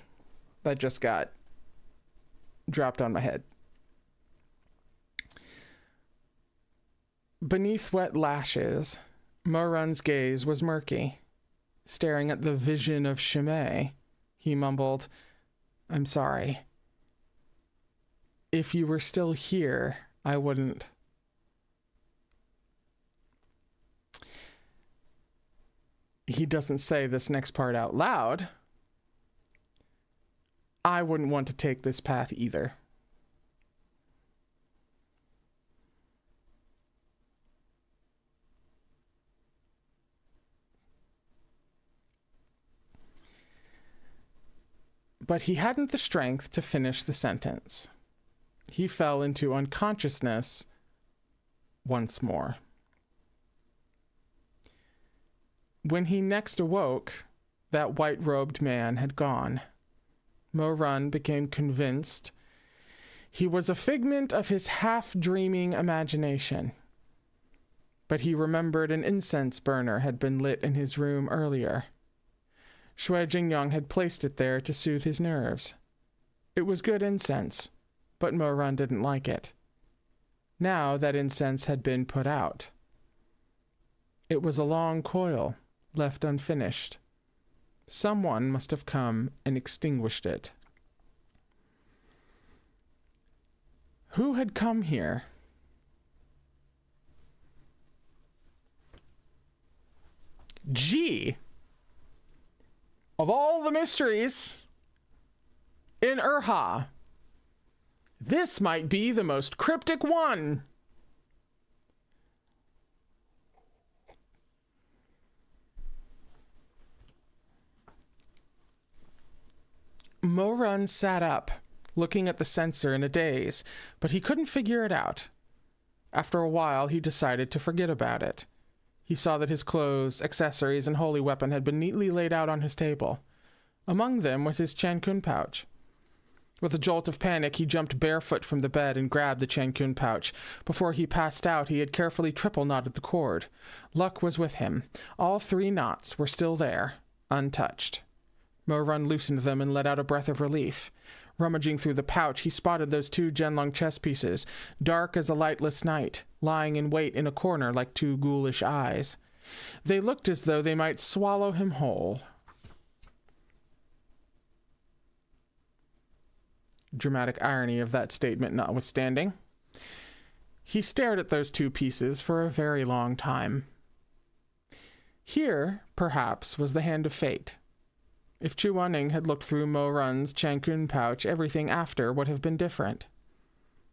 that just got dropped on my head. Beneath wet lashes, Mo-run's gaze was murky. Staring at the vision of Shimei, he mumbled, "I'm sorry. If you were still here, I wouldn't..." He doesn't say this next part out loud. I wouldn't want to take this path either. But he hadn't the strength to finish the sentence. He fell into unconsciousness once more. When he next awoke, that white-robed man had gone. Mo-run became convinced he was a figment of his half-dreaming imagination. But he remembered an incense burner had been lit in his room earlier. Shui Jingyang had placed it there to soothe his nerves. It was good incense, but Mo-run didn't like it. Now that incense had been put out. It was a long coil, left unfinished. Someone must have come and extinguished it. Who had come here? Gee! Of all the mysteries in Erha, this might be the most cryptic one. Mo Run sat up, looking at the sensor in a daze, but he couldn't figure it out. After a while, he decided to forget about it. He saw that his clothes, accessories, and holy weapon had been neatly laid out on his table. Among them was his Chankun pouch. With a jolt of panic, he jumped barefoot from the bed and grabbed the Chankun pouch. Before he passed out, he had carefully triple knotted the cord. Luck was with him. All 3 knots were still there, untouched. Mo Run loosened them and let out a breath of relief. Rummaging through the pouch, he spotted those 2 Zhenlong chess pieces, dark as a lightless night, lying in wait in a corner like 2 ghoulish eyes. They looked as though they might swallow him whole. Dramatic irony of that statement notwithstanding. He stared at those 2 pieces for a very long time. Here, perhaps, was the hand of fate. If Chu Wanning had looked through Mo Run's Chankun pouch, everything after would have been different.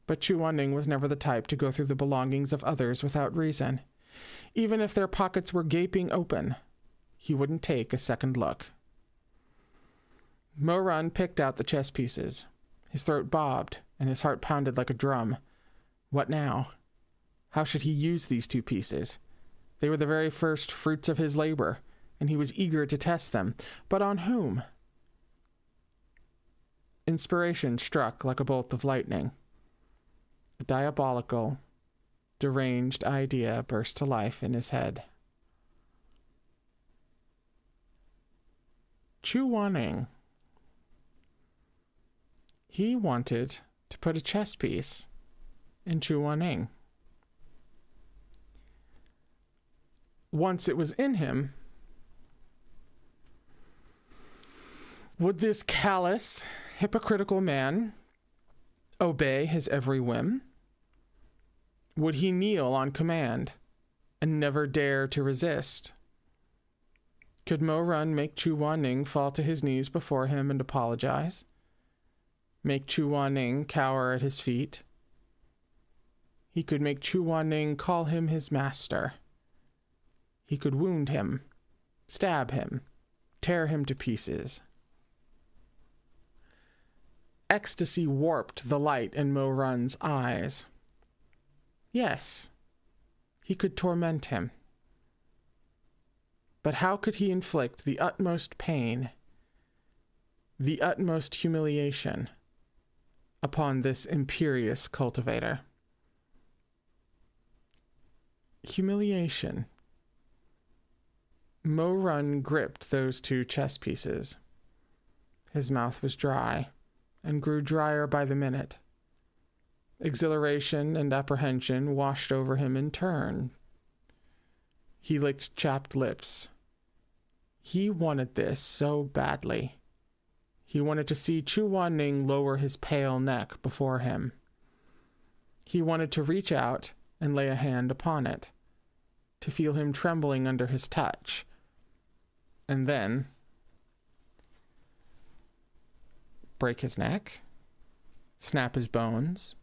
But Chu Wanning was never the type to go through the belongings of others without reason. Even if their pockets were gaping open, he wouldn't take a second look. Mo Run picked out the chess pieces. His throat bobbed, and his heart pounded like a drum. What now? How should he use these 2 pieces? They were the very first fruits of his labor, and he was eager to test them. But on whom? Inspiration struck like a bolt of lightning. A diabolical, deranged idea burst to life in his head. Chu Wanning. He wanted to put a chess piece in Chu Wanning. Once it was in him, would this callous, hypocritical man obey his every whim? Would he kneel on command and never dare to resist? Could Mo Run make Chu Wanning fall to his knees before him and apologize? Make Chu Wanning cower at his feet? He could make Chu Wanning call him his master. He could wound him, stab him, tear him to pieces. Ecstasy warped the light in Mo Run's eyes. Yes, he could torment him. But how could he inflict the utmost pain, the utmost humiliation upon this imperious cultivator? Humiliation. Mo Run gripped those 2 chess pieces. His mouth was dry, and grew drier by the minute. Exhilaration and apprehension washed over him in turn. He licked chapped lips. He wanted this so badly. He wanted to see Chu Wanning lower his pale neck before him. He wanted to reach out and lay a hand upon it, to feel him trembling under his touch, and then break his neck, snap his bones.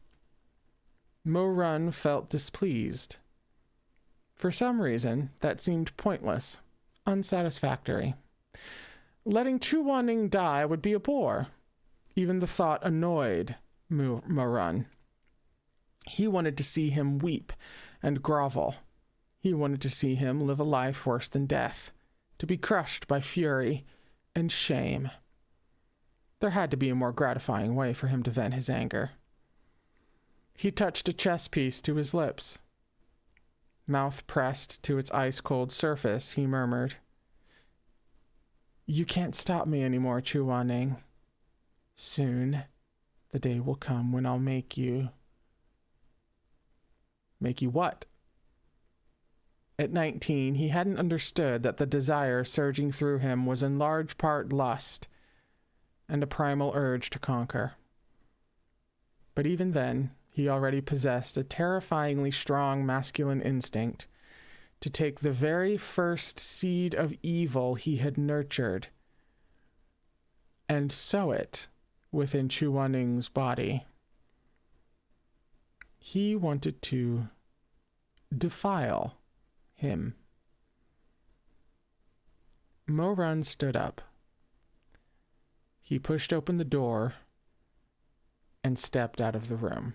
Mo Run felt displeased. For some reason, that seemed pointless, unsatisfactory. Letting Chu Wanning die would be a bore. Even the thought annoyed Mo Run. He wanted to see him weep and grovel. He wanted to see him live a life worse than death, to be crushed by fury and shame. There had to be a more gratifying way for him to vent his anger. He touched a chess piece to his lips. Mouth pressed to its ice-cold surface, he murmured, "You can't stop me anymore, Chu Wanning. Soon, the day will come when I'll make you." Make you what? At 19, he hadn't understood that the desire surging through him was in large part lust and a primal urge to conquer. But even then, he already possessed a terrifyingly strong masculine instinct to take the very first seed of evil he had nurtured and sow it within Chu Wanning's body. He wanted to defile him. Mo Run stood up. He pushed open the door and stepped out of the room.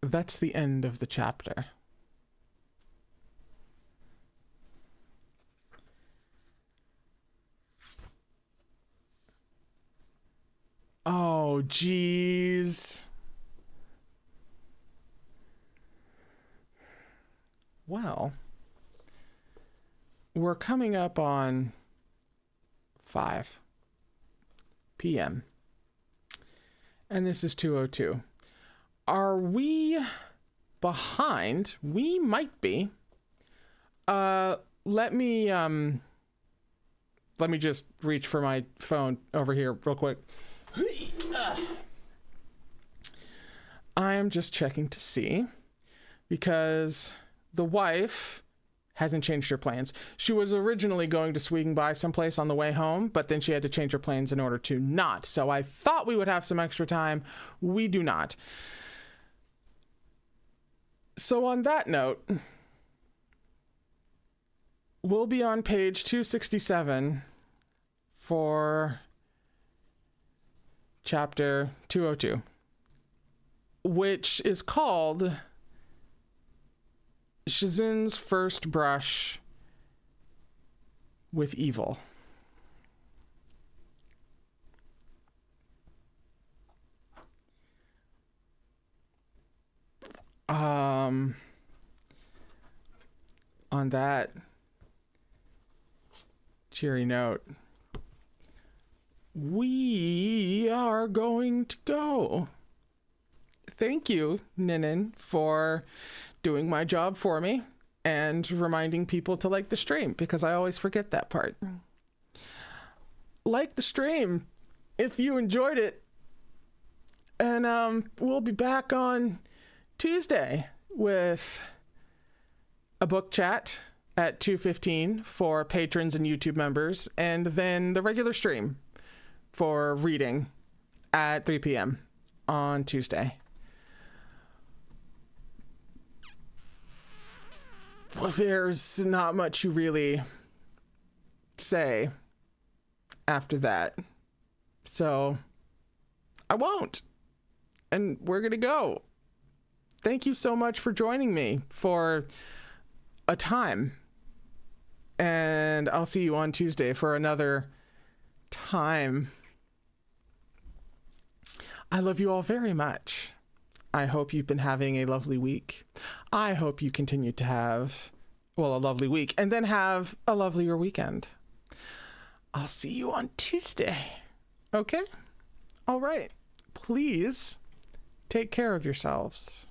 That's the end of the chapter. Oh, jeez. Well, we're coming up on 5 p.m. And this is 2:02. Are we behind? We might be. Let me just reach for my phone over here real quick. I am just checking to see, because the wife hasn't changed her plans. She was originally going to swing by someplace on the way home, but then she had to change her plans in order to not. So I thought we would have some extra time. We do not. So on that note, we'll be on page 267 for chapter 202, which is called Shizun's First Brush with Evil. On that cheery note, we are going to go. Thank you, Ninin, for doing my job for me and reminding people to like the stream, because I always forget that part. Like the stream if you enjoyed it. And we'll be back on Tuesday with a book chat at 2:15 for patrons and YouTube members, and then the regular stream for reading at 3 p.m. on Tuesday. Well, there's not much you really say after that, so I won't. And we're gonna go. Thank you so much for joining me for a time, and I'll see you on Tuesday for another time. I love you all very much. I hope you've been having a lovely week. I hope you continue to have, well, a lovely week, and then have a lovelier weekend. I'll see you on Tuesday. Okay? All right. Please take care of yourselves.